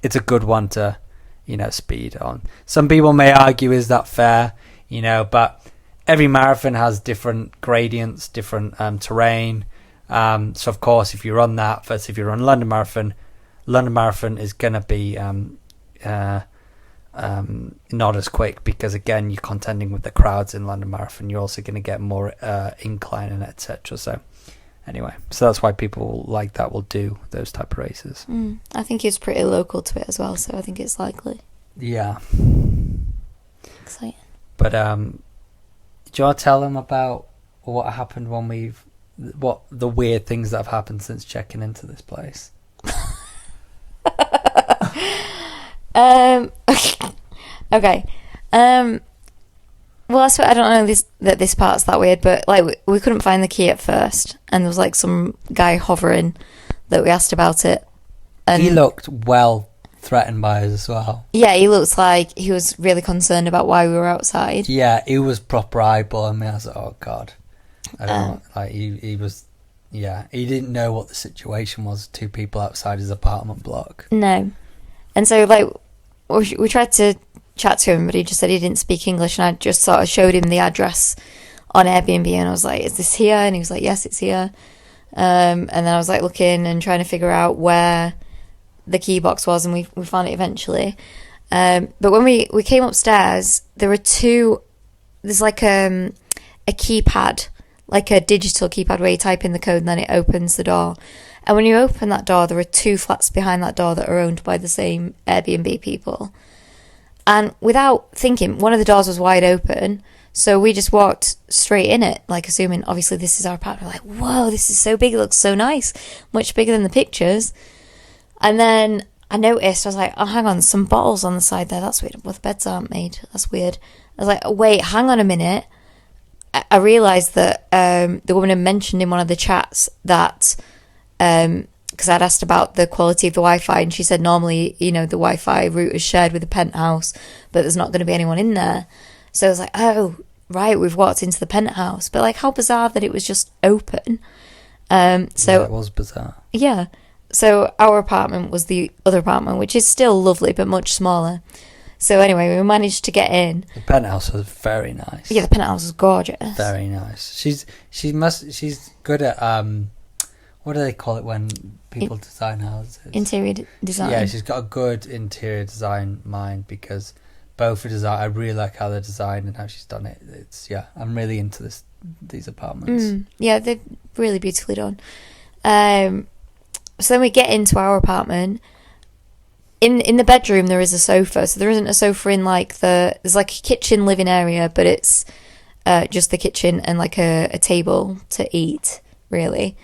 it's a good one to, you know, speed on. Some people may argue, is that fair? You know, but every marathon has different gradients, different terrain. So of course, if you run that versus if you run London Marathon is going to be not as quick, because again, you're contending with the crowds in London Marathon. You're also going to get more incline and etc. So anyway, so that's why people like that will do those type of races. I think it's pretty local to it as well, so I think it's likely. Yeah. Exciting. But do you want to tell them about what happened what the weird things that have happened since checking into this place? Okay. Well, I don't know this part's that weird, but like we couldn't find the key at first, and there was like some guy hovering that we asked about it, and he looked well threatened by us as well. Yeah, he looked like he was really concerned about why we were outside. Yeah, he was proper eyeballing me. I was like, oh god, I don't know. Like he was. Yeah, he didn't know what the situation was. 2 people outside his apartment block. No, and so like we tried to chat to him, but he just said he didn't speak English, and I just sort of showed him the address on Airbnb, and I was like, is this here? And he was like, yes, it's here. And then I was like looking and trying to figure out where the key box was, and we found it eventually. But when we came upstairs, there were 2, there's like a keypad, like a digital keypad where you type in the code and then it opens the door. And when you open that door, there are 2 flats behind that door that are owned by the same Airbnb people. And without thinking, one of the doors was wide open, so we just walked straight in it, like assuming obviously this is our apartment. We're like, whoa, this is so big, it looks so nice, much bigger than the pictures. And then I noticed, I was like, oh, hang on, some bottles on the side there, that's weird. Well, the beds aren't made, that's weird. I was like, oh, wait, hang on a minute. I realised that the woman had mentioned in one of the chats that, because I'd asked about the quality of the Wi-Fi, and she said normally, you know, the Wi-Fi route is shared with the penthouse, but there's not going to be anyone in there. So I was like, oh, right, we've walked into the penthouse. But like, how bizarre that it was just open. So it was bizarre. Yeah. So our apartment was the other apartment, which is still lovely, but much smaller. So anyway, we managed to get in. The penthouse was very nice. Yeah, the penthouse was gorgeous. Very nice. She's good at what do they call it when people design houses? Interior design. Yeah, she's got a good interior design mind, because both for design, I really like how they're designed and how she's done it. I'm really into these apartments. Yeah, they're really beautifully done. So then we get into our apartment. In the bedroom there is a sofa, so there isn't a sofa in there's like a kitchen living area, but it's just the kitchen and like a table to eat, really.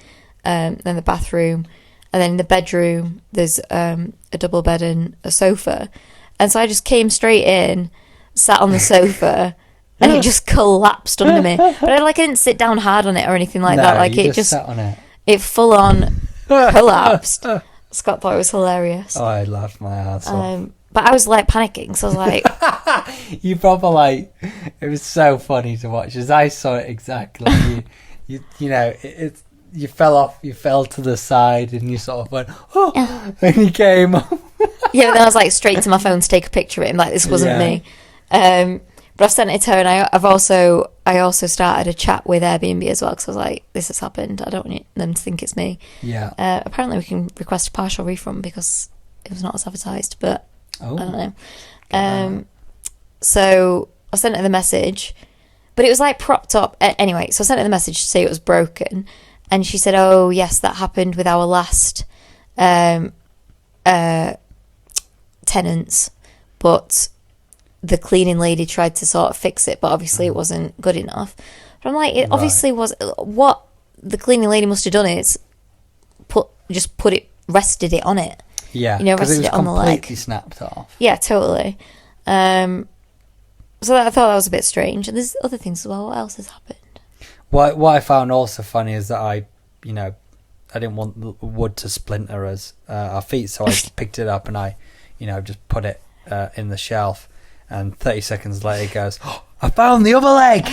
Then the bathroom, and then in the bedroom there's a double bed and a sofa. And so I just came straight in, sat on the sofa, and it just collapsed under me. But I didn't sit down hard on it or anything like that. You just sat on it. It full on collapsed. Scott thought it was hilarious. Oh, I laughed my ass off. But I was panicking, so I was like... You proper it was so funny to watch, as I saw it exactly. you know, you fell off, you fell to the side, and you sort of went, oh, and you came up. Yeah, but then I was straight to my phone to take a picture of it, and this wasn't me. But I've sent it to her, and I also started a chat with Airbnb as well, because I was like, this has happened, I don't want them to think it's me. Yeah. Apparently we can request a partial refund because it was not as advertised, but I don't know. So I sent her the message, but it was propped up. Anyway, so I sent her the message to say it was broken, and she said, oh yes, that happened with our last tenants, but the cleaning lady tried to sort of fix it, but obviously it wasn't good enough. But I'm it obviously was. What the cleaning lady must have done is rested it on it. Yeah, rested it on the leg. Completely snapped off. Yeah, totally. So I thought that was a bit strange. And there's other things as well. What else has happened? What I found also funny is that I didn't want the wood to splinter our feet, so I picked it up and I, just put it in the shelf. And 30 seconds later, he goes, oh, I found the other leg.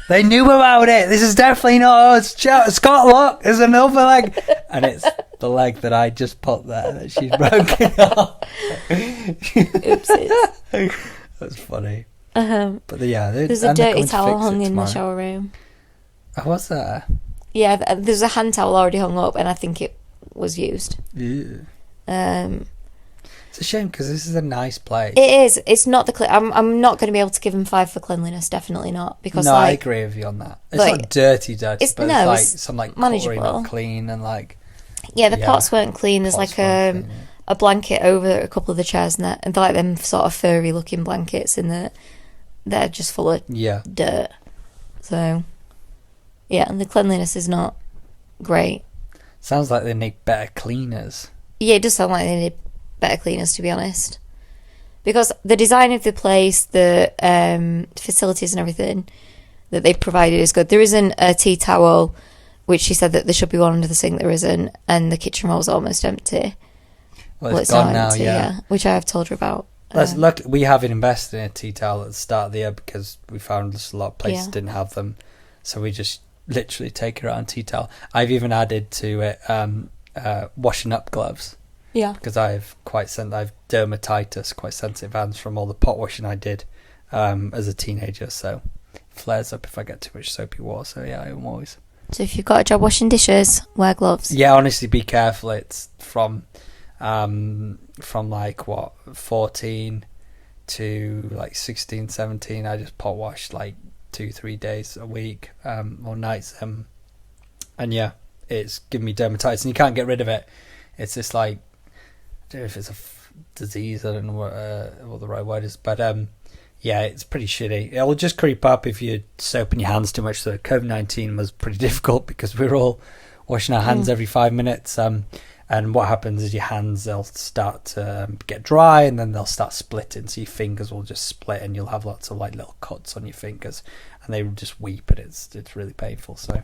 They knew about it. This is definitely not us. Scott, look, there's another leg. And it's the leg that I just put there that she's broken off. Oopsies. That's funny. But there's a dirty towel hung in the shower room. Oh, what's that? Yeah, there's a hand towel already hung up, and I think it was used. Yeah. It's a shame because this is a nice place. It is. It's not I'm not going to be able to give him 5 for cleanliness. Definitely not. Because I agree with you on that. It's not dirty, but it's some manageable, not clean and Yeah, the pots weren't clean. There's a blanket over a couple of the chairs and they're them sort of furry looking blankets, and they're just full of dirt. So yeah, and the cleanliness is not great. Sounds like they need better cleaners. Yeah, it does sound like they need better cleaners, to be honest, because the design of the place, the facilities and everything that they've provided is good. There isn't a tea towel, which she said that there should be one under the sink. There isn't, and the kitchen roll is almost empty. Well, it's gone now, empty, yeah, which I have told her about. Look, we haven't invested in a tea towel at the start of the year because we found just a lot of places didn't have them, so we just literally take her out tea towel. I've even added to it washing up gloves. Yeah, because I've dermatitis, quite sensitive hands from all the pot washing I did as a teenager. So it flares up if I get too much soapy water. So yeah, I'm always. So if you've got a job washing dishes, wear gloves. Yeah, honestly, be careful. It's from 14 to 16, 17. I just pot washed 2-3 days a week or nights. And yeah, it's giving me dermatitis, and you can't get rid of it. It's just I don't know if it's a disease. I don't know what the right word is, but yeah, it's pretty shitty. It'll just creep up if you're soaping your hands too much. So COVID-19 was pretty difficult because we're all washing our hands every 5 minutes. And what happens is your hands, they'll start to get dry, and then they'll start splitting. So your fingers will just split, and you'll have lots of little cuts on your fingers, and they will just weep, and it's really painful. So,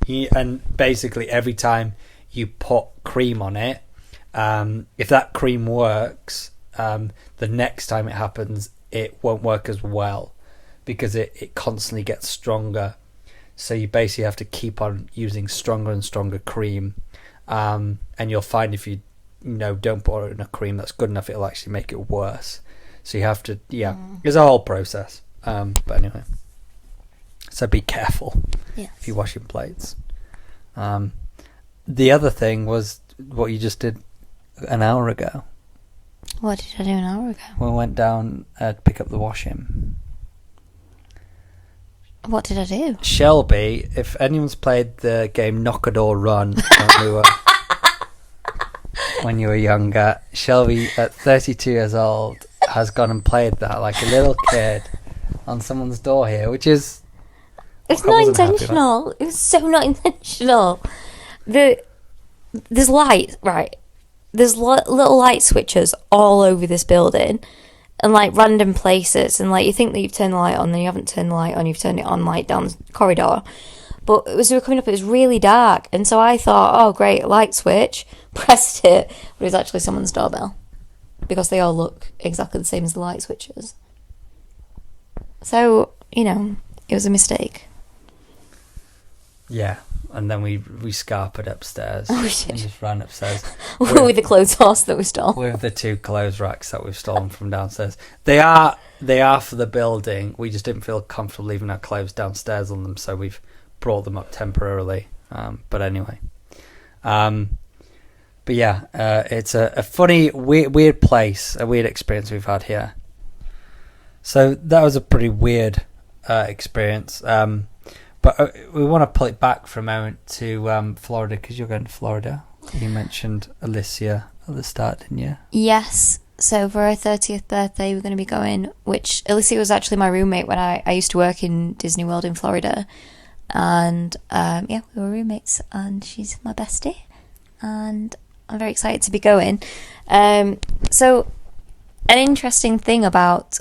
and basically every time you put cream on it, if that cream works, the next time it happens, it won't work as well because it constantly gets stronger. So you basically have to keep on using stronger and stronger cream, and you'll find if you don't put in a cream that's good enough, it'll actually make it worse. So you have to, it's a whole process. But anyway, so be careful if you're washing plates. The other thing was what you just did an hour ago. What did I do an hour ago? We went down to pick up the washing. What did I do? Shelby, if anyone's played the game Knock a Door Run when you were younger, Shelby at 32 years old has gone and played that like a little kid on someone's door here, which is... It's not intentional. It was so not intentional. There's light, right? There's little light switches all over this building and like random places, and like you think that you've turned the light on, then you haven't turned the light on, you've turned it on like down the corridor. But as we were coming up, it was really dark, and so I thought, oh great, light switch, pressed it, but it was actually someone's doorbell, because they all look exactly the same as the light switches. So, it was a mistake. Yeah, and then we scarpered upstairs. Oh, shit. And just ran upstairs. With the clothes horse that we stole. With the 2 clothes racks that we've stolen from downstairs. They are for the building. We just didn't feel comfortable leaving our clothes downstairs on them, so we've brought them up temporarily. But anyway. But yeah, it's a funny, weird place, a weird experience we've had here. So that was a pretty weird experience. But we want to pull it back for a moment to Florida, because you're going to Florida. You mentioned Alicia at the start, didn't you? Yes. So for her 30th birthday, we're going to be going, which Alicia was actually my roommate when I used to work in Disney World in Florida. And we were roommates, and she's my bestie. And I'm very excited to be going. So an interesting thing about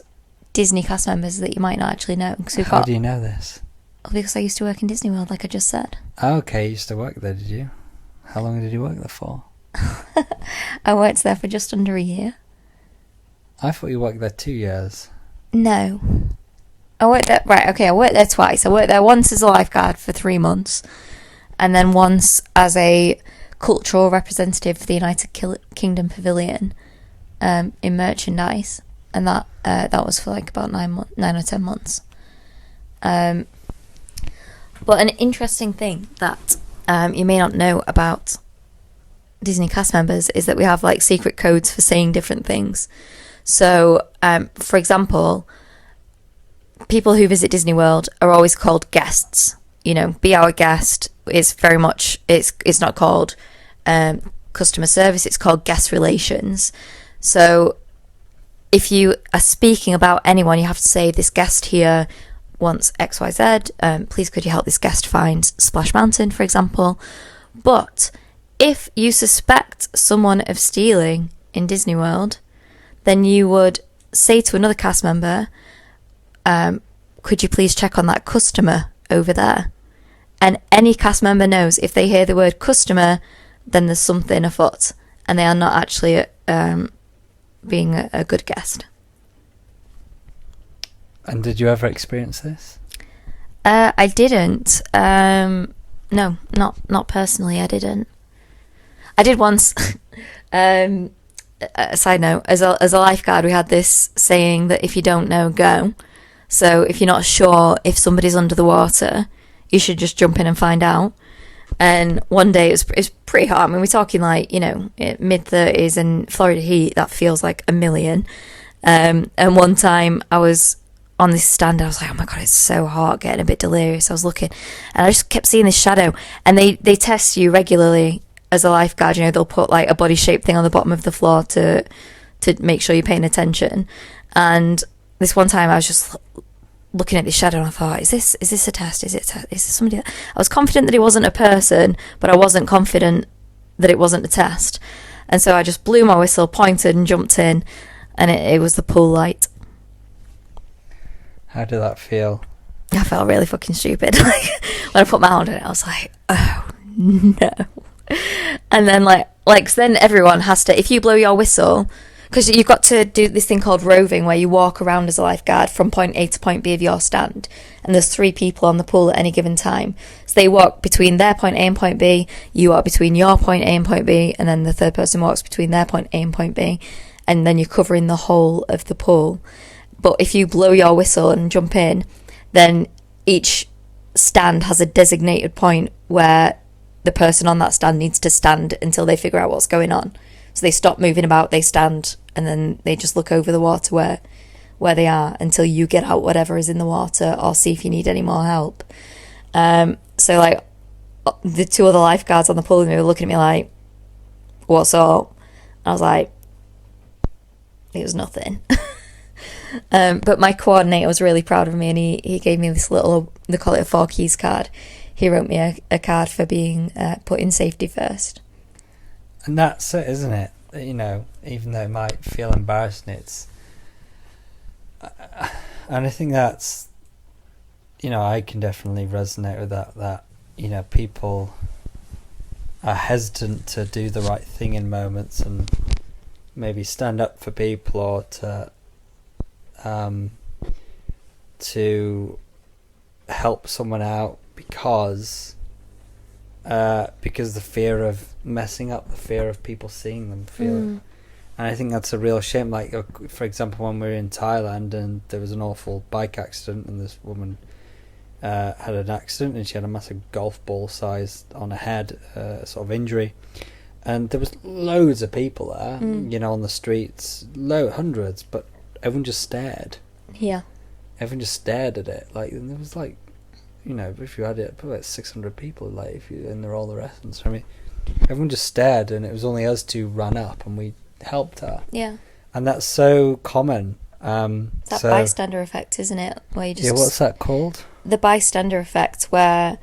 Disney cast members that you might not actually know. How do you know this? Because I used to work in Disney World, like I just said. Oh, okay, you used to work there, did you? How long did you work there for? I worked there for just under a year. I thought you worked there 2 years. No. I worked there twice. I worked there once as a lifeguard for 3 months, and then once as a cultural representative for the United Kingdom Pavilion in merchandise, and that was for like about 9 or 10 months. But an interesting thing that you may not know about Disney cast members is that we have like secret codes for saying different things. So, for example, people who visit Disney World are always called guests. Be our guest is very much, it's not called customer service, it's called guest relations. So if you are speaking about anyone, you have to say, this guest here wants XYZ, please could you help this guest find Splash Mountain, for example. But if you suspect someone of stealing in Disney World, then you would say to another cast member, could you please check on that customer over there? And any cast member knows if they hear the word customer, then there's something afoot, and they are not actually being a good guest. And did you ever experience this? I didn't. No, not personally. I didn't. I did once. A side note: as a lifeguard, we had this saying that if you don't know, go. So if you're not sure if somebody's under the water, you should just jump in and find out. And one day it was pretty hot. I mean, we're talking like mid-30s and Florida heat. That feels like a million. And one time I was on this stand, I was like, oh my god, it's so hot, getting a bit delirious. I was looking, and I just kept seeing this shadow. And they test you regularly as a lifeguard. They'll put like a body shape thing on the bottom of the floor to make sure you're paying attention. And this one time I was just looking at this shadow, and I thought, is this a test? Is this somebody? I was confident that it wasn't a person, but I wasn't confident that it wasn't a test. And so I just blew my whistle, pointed, and jumped in, and it was the pool light. How did that feel? I felt really fucking stupid. Like, when I put my hand on it, I was like, oh no. And then like then everyone has to, if you blow your whistle, because you've got to do this thing called roving, where you walk around as a lifeguard from point A to point B of your stand, and there's 3 people on the pool at any given time. So they walk between their point A and point B, you walk between your point A and point B, and then the third person walks between their point A and point B, and then you're covering the whole of the pool. But if you blow your whistle and jump in, then each stand has a designated point where the person on that stand needs to stand until they figure out what's going on. So they stop moving about, they stand, and then they just look over the water where they are until you get out whatever is in the water or see if you need any more help. So like the 2 other lifeguards on the pool, they were looking at me like, what's up? I was like, it was nothing. But my coordinator was really proud of me, and he gave me this little, they call it a 4 keys card. He wrote me a card for being put in safety first. And that's it, isn't it? You know, even though it might feel embarrassing, it's... And I think that's... You know, I can definitely resonate with that, you know, people are hesitant to do the right thing in moments and maybe stand up for people, or to help someone out because the fear of messing up, the fear of people seeing them, and I think that's a real shame. Like, for example, when we were in Thailand and there was an awful bike accident, and this woman had an accident and she had a massive golf ball size on her head, sort of injury, and there was loads of people there, you know, on the streets, hundreds, but everyone just stared. Yeah. Everyone just stared at it. Like, and there was like, you know, if you had it, probably like 600 people, like, if you in there all the restaurants. I mean, everyone just stared, and it was only us 2 ran up and we helped her. Yeah. And that's so common. That bystander effect, isn't it? Where you just... Yeah, what's that called? The bystander effect, where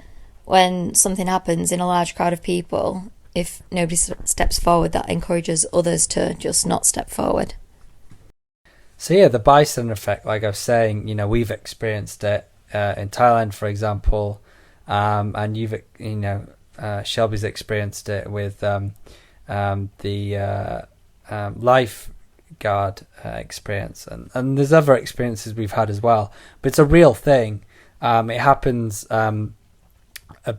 when something happens in a large crowd of people, if nobody steps forward, that encourages others to just not step forward. So yeah, the bystander effect, like I was saying, you know, we've experienced it in Thailand, for example, and you've, you know, Shelby's experienced it with the lifeguard experience, and there's other experiences we've had as well. But it's a real thing. It happens.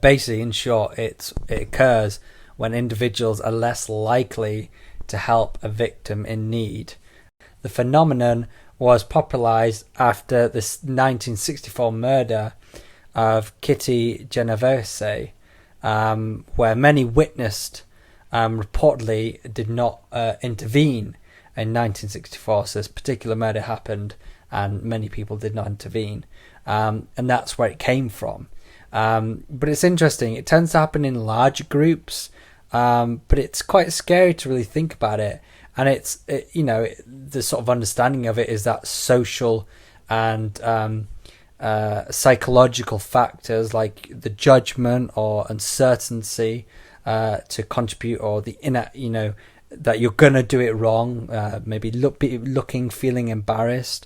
Basically, in short, it occurs when individuals are less likely to help a victim in need. The phenomenon was popularized after the 1964 murder of Kitty Genovese, where many witnessed reportedly did not intervene in 1964. So this particular murder happened and many people did not intervene, and that's where it came from. But it's interesting, it tends to happen in large groups, but it's quite scary to really think about it. And you know, the sort of understanding of it is that social and psychological factors like the judgment or uncertainty to contribute, or the inner, you know, that you're gonna do it wrong, maybe feeling embarrassed,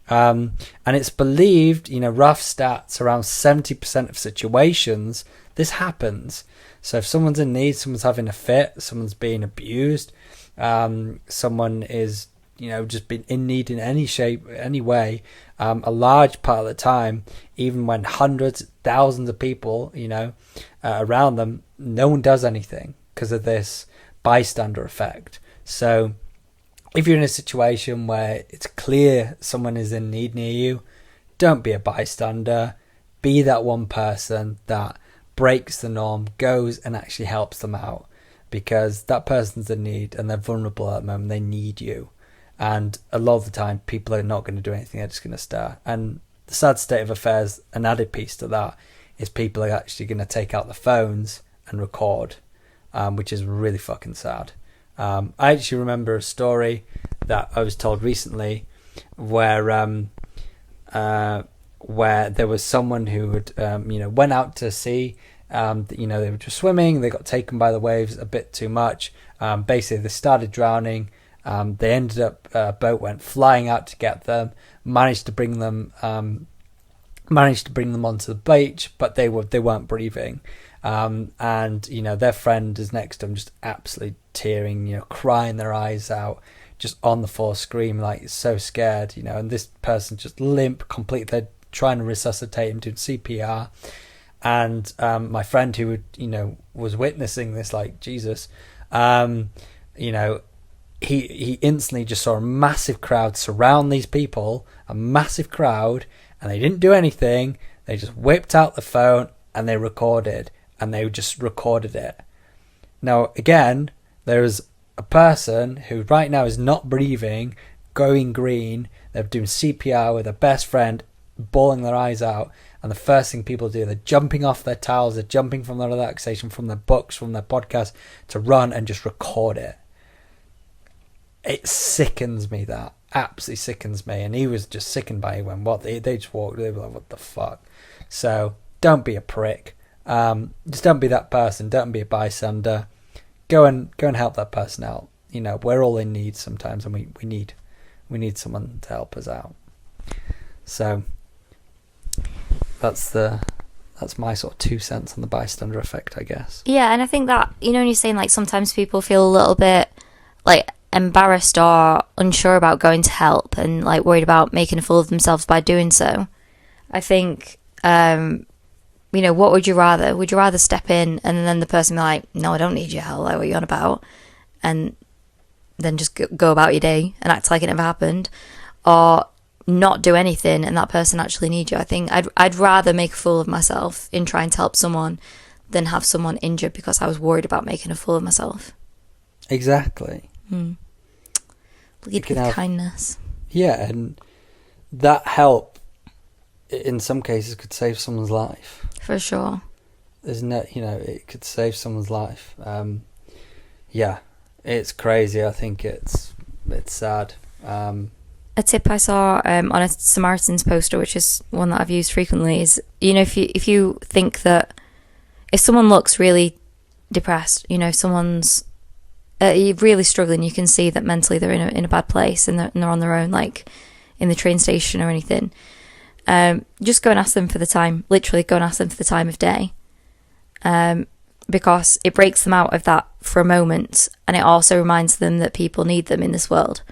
and it's believed, you know, rough stats, around 70% of situations this happens. So if someone's in need, someone's having a fit, someone's being abused, someone is, you know, just been in need in any shape, any way, a large part of the time, even when hundreds, thousands of people, you know, around them, no one does anything because of this bystander effect. So if you're in a situation where it's clear someone is in need near you, don't be a bystander. Be that one person that breaks the norm, goes and actually helps them out, because that person's in need and they're vulnerable at the moment. They need you. And a lot of the time, people are not going to do anything. They're just going to stare. And the sad state of affairs, an added piece to that, is people are actually going to take out the phones and record, which is really fucking sad. I actually remember a story that I was told recently where there was someone who had, went out to sea. They were just swimming. They got taken by the waves a bit too much. Basically, they started drowning. They ended up, a boat went flying out to get them, managed to bring them onto the beach, but they weren't breathing. And their friend is next to them, just absolutely tearing, crying their eyes out, just on the floor screaming, like so scared, you know, and this person just limp completely. They're trying to resuscitate him, doing CPR. And my friend who would, you know, was witnessing this, like, Jesus, you know, he instantly just saw a massive crowd surround these people, a massive crowd, and they didn't do anything. They just whipped out the phone and they recorded, and they just recorded it. Now, again, there is a person who right now is not breathing, going green. They're doing CPR with their best friend, bawling their eyes out. And the first thing people do, they're jumping off their towels, they're jumping from their relaxation, from their books, from their podcast, to run and just record it. It sickens me, that. Absolutely sickens me. And he was just sickened by it when they just walked, they were like, what the fuck? So, don't be a prick. Just don't be that person. Don't be a bystander. Go and help that person out. You know, we're all in need sometimes, and we need someone to help us out. So that's my sort of 2 cents on the bystander effect, I guess. Yeah, and I think that, you know, when you're saying like sometimes people feel a little bit like embarrassed or unsure about going to help and like worried about making a fool of themselves by doing so. I think, you know, what would you rather? Would you rather step in and then the person be like, no, I don't need your help, like what are you on about? And then just go about your day and act like it never happened? Or not do anything and that person actually need you? I think I'd rather make a fool of myself in trying to help someone than have someone injured because I was worried about making a fool of myself. Exactly. Lead with kindness. Yeah, and that help in some cases could save someone's life. For sure. There's no, you know, it could save someone's life. Yeah, it's crazy. I think it's sad. A tip I saw on a Samaritans poster, which is one that I've used frequently, is, you know, if you think that if someone looks really depressed, you know, if someone's really struggling, you can see that mentally they're in a bad place and they're on their own, like in the train station or anything. Just go and ask them for the time. Literally, go and ask them for the time of day, because it breaks them out of that for a moment, and it also reminds them that people need them in this world.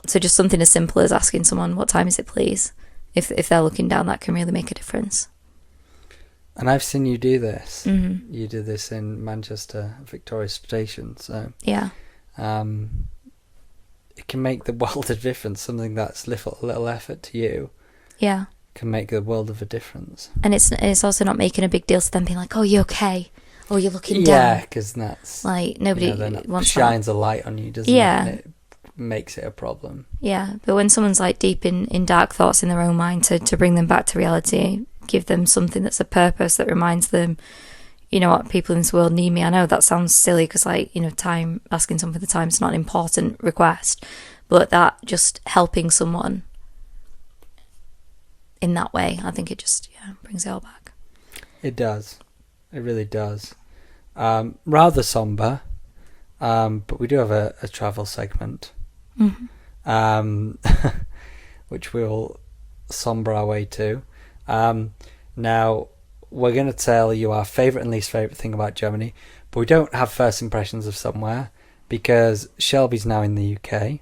So just something as simple as asking someone, what time is it, please? If they're looking down, that can really make a difference. And I've seen you do this. Mm-hmm. You did this in Manchester, Victoria Station. So yeah, it can make the world of difference. Something that's little effort to you, yeah, can make the world of a difference. And it's also not making a big deal to them being like, oh, you okay? Oh, you're looking down. Yeah, because that's like nobody, you know, wants shines that. A light on you, doesn't yeah. it? And it makes it a problem. Yeah, but when someone's like deep in dark thoughts in their own mind, to bring them back to reality, give them something that's a purpose that reminds them, you know what, people in this world need me. I know that sounds silly because, like, you know, asking someone for the time is not an important request, but that just helping someone in that way, I think it just brings it all back. It does. It really does. Rather somber, but we do have a travel segment, which we'll somber our way to. Now, we're going to tell you our favourite and least favourite thing about Germany, but we don't have first impressions of somewhere because Shelby's now in the UK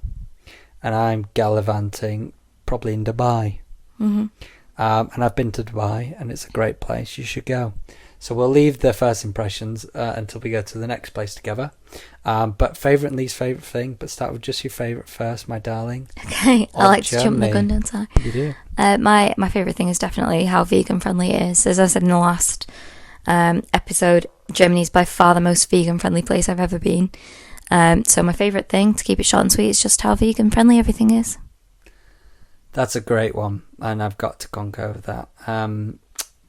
and I'm gallivanting probably in Dubai. And I've been to Dubai and it's a great place. You should go. So we'll leave the first impressions until we go to the next place together. But favourite and least favourite thing, but start with just your favourite first, my darling. Okay, I like to jump the gun, don't I? You do. My favourite thing is definitely how vegan friendly it is. As I said in the last episode, Germany is by far the most vegan friendly place I've ever been. So my favourite thing, to keep it short and sweet, is just how vegan friendly everything is. That's a great one, and I've got to concur with that.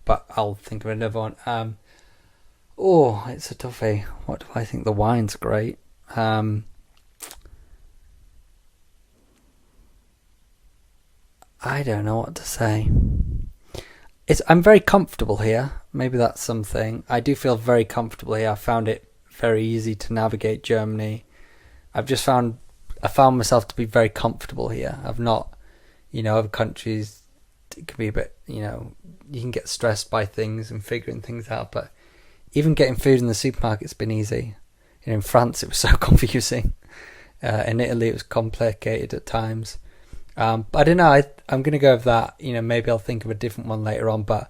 But I'll think of another one. It's a toughie. What do I think? The wine's great. I don't know what to say. I'm very comfortable here. Maybe that's something. I do feel very comfortable here. I found it very easy to navigate Germany. I found myself to be very comfortable here. I've not, other countries, it can be a bit, you can get stressed by things and figuring things out, but even getting food in the supermarket's been easy. In France it was so confusing. In Italy, it was complicated at times. But I don't know. I'm going to go with that. Maybe I'll think of a different one later on. But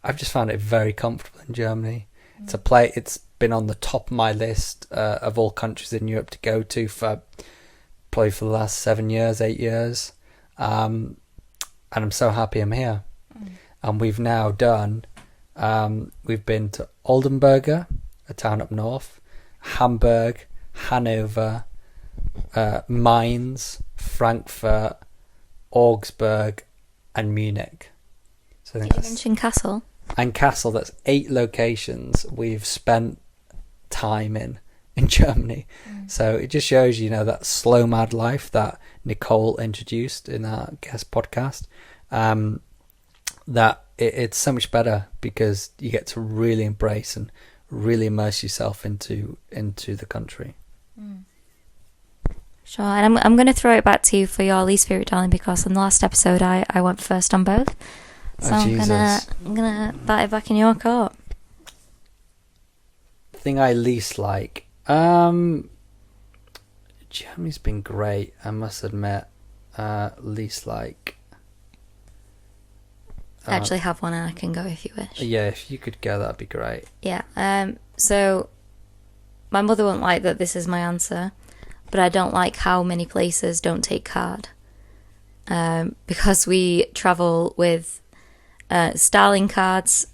I've just found it very comfortable in Germany. It's been on the top of my list of all countries in Europe to go to for probably for the last 8 years. And I'm so happy I'm here. And we've now done, we've been to Oldenburger, a town up north, Hamburg, Hanover, Mainz, Frankfurt, Augsburg, and Munich. So I think Did you mention Kassel? And Kassel, that's 8 locations we've spent time in Germany. So it just shows, that slow mad life that Nicole introduced in our guest podcast, that it's so much better because you get to really embrace and really immerse yourself into the country. Sure, and I'm going to throw it back to you for your least favourite, darling, because in the last episode I went first on both. So I'm gonna bat it back in your court. Thing I least like. Germany's been great, I must admit. Least like. I actually have one and I can go if you wish. Yeah, if you could go, that'd be great. Yeah. So my mother won't like that this is my answer, but I don't like how many places don't take card. Because we travel with sterling cards,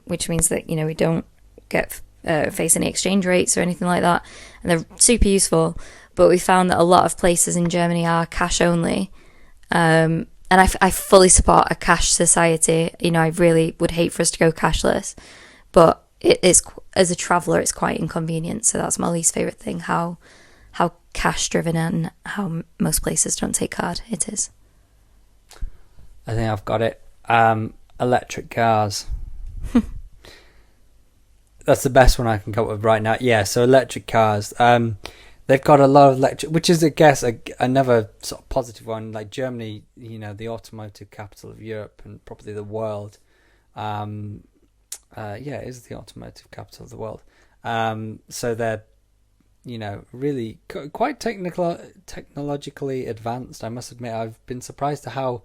which means that we don't get face any exchange rates or anything like that, and they're super useful. But we found that a lot of places in Germany are cash only, and I fully support a cash society. I really would hate for us to go cashless, but it is, as a traveller, it's quite inconvenient. So that's my least favourite thing: how cash driven and how most places don't take card. It is. I think I've got it. Electric cars. That's the best one I can come up with right now. Yeah, so electric cars. They've got a lot of electric, which is, I guess, another sort of positive one. Like Germany, the automotive capital of Europe and probably the world. It is the automotive capital of the world. So they're, really quite technologically advanced. I must admit, I've been surprised at how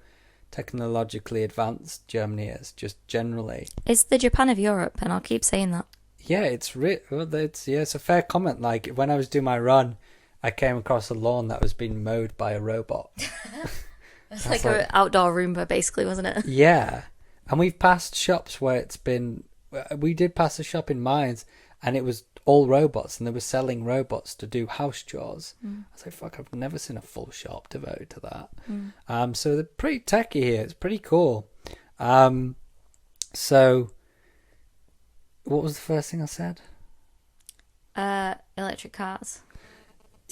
technologically advanced Germany is, just generally. It's the Japan of Europe, and I'll keep saying that. Yeah, it's a fair comment. Like when I was doing my run, I came across a lawn that was being mowed by a robot. It's like an outdoor Roomba, basically, wasn't it? Yeah, and we've passed shops where we did pass a shop in Mainz, and it was all robots, and they were selling robots to do house chores. I was like, fuck, I've never seen a full shop devoted to that. So they're pretty techy here. It's pretty cool. So what was the first thing I said? Electric cars.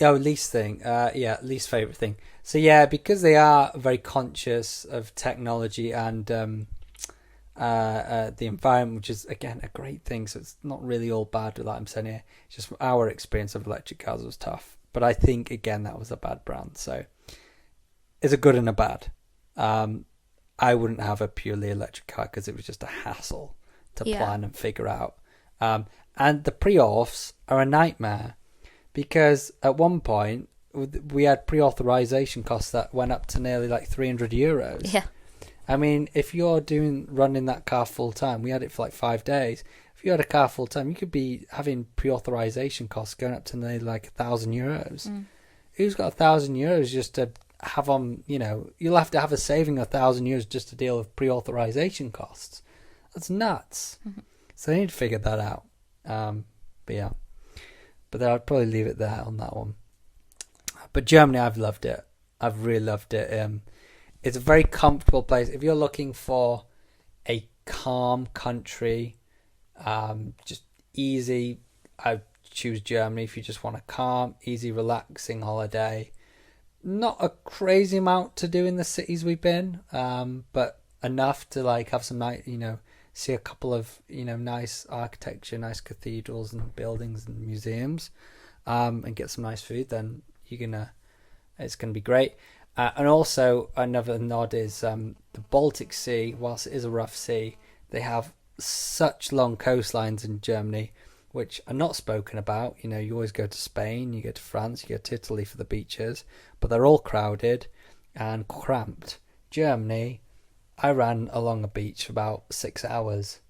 Oh, least thing. Least favourite thing. So yeah, because they are very conscious of technology and the environment, which is again a great thing. So it's not really all bad with that I'm saying here. It's just our experience of electric cars was tough. But I think again that was a bad brand. So it's a good and a bad. I wouldn't have a purely electric car because it was just a hassle to plan and figure out. And the pre-auths are a nightmare because at one point we had pre-authorization costs that went up to nearly like €300. Yeah. I mean, if you're running that car full time, we had it for like 5 days. If you had a car full time, you could be having pre-authorization costs going up to nearly like €1,000. Who's got €1,000 just to have on? You'll have to have a saving of €1,000 just to deal with pre-authorization costs. That's nuts. So they need to figure that out. But I'd probably leave it there on that one. But Germany, I've loved it. I've really loved it. It's a very comfortable place. If you're looking for a calm country, just easy, I choose Germany. If you just want a calm, easy, relaxing holiday, not a crazy amount to do in the cities we've been, but enough to like have some nice, see a couple of nice architecture, nice cathedrals and buildings and museums, and get some nice food. Then it's gonna be great. And also another nod is the Baltic Sea. Whilst it is a rough sea, they have such long coastlines in Germany which are not spoken about. You know, you always go to Spain, you go to France, you go to Italy for the beaches, but they're all crowded and cramped. Germany, I ran along a beach for about 6 hours.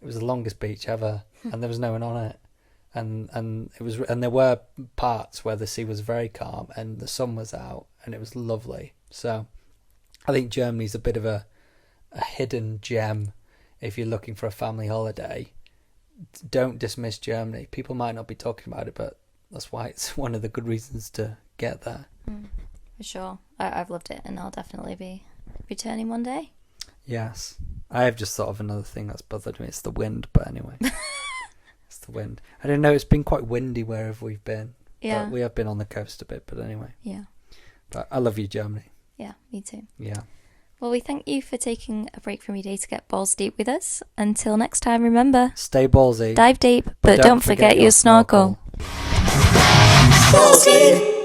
It was the longest beach ever, and there was no one on it. And there were parts where the sea was very calm and the sun was out, and it was lovely. So I think Germany's a bit of a hidden gem if you're looking for a family holiday. Don't dismiss Germany. People might not be talking about it, but that's why it's one of the good reasons to get there. For sure. I've loved it, and I'll definitely be returning one day. Yes. I have just thought of another thing that's bothered me. It's the wind, but anyway. It's the wind. I don't know, it's been quite windy wherever we've been. Yeah. But we have been on the coast a bit, but anyway. Yeah. But I love you, Germany. Yeah, me too. Yeah. Well, we thank you for taking a break from your day to get balls deep with us. Until next time, remember, stay ballsy. Dive deep, but don't forget your snorkel. Balls deep.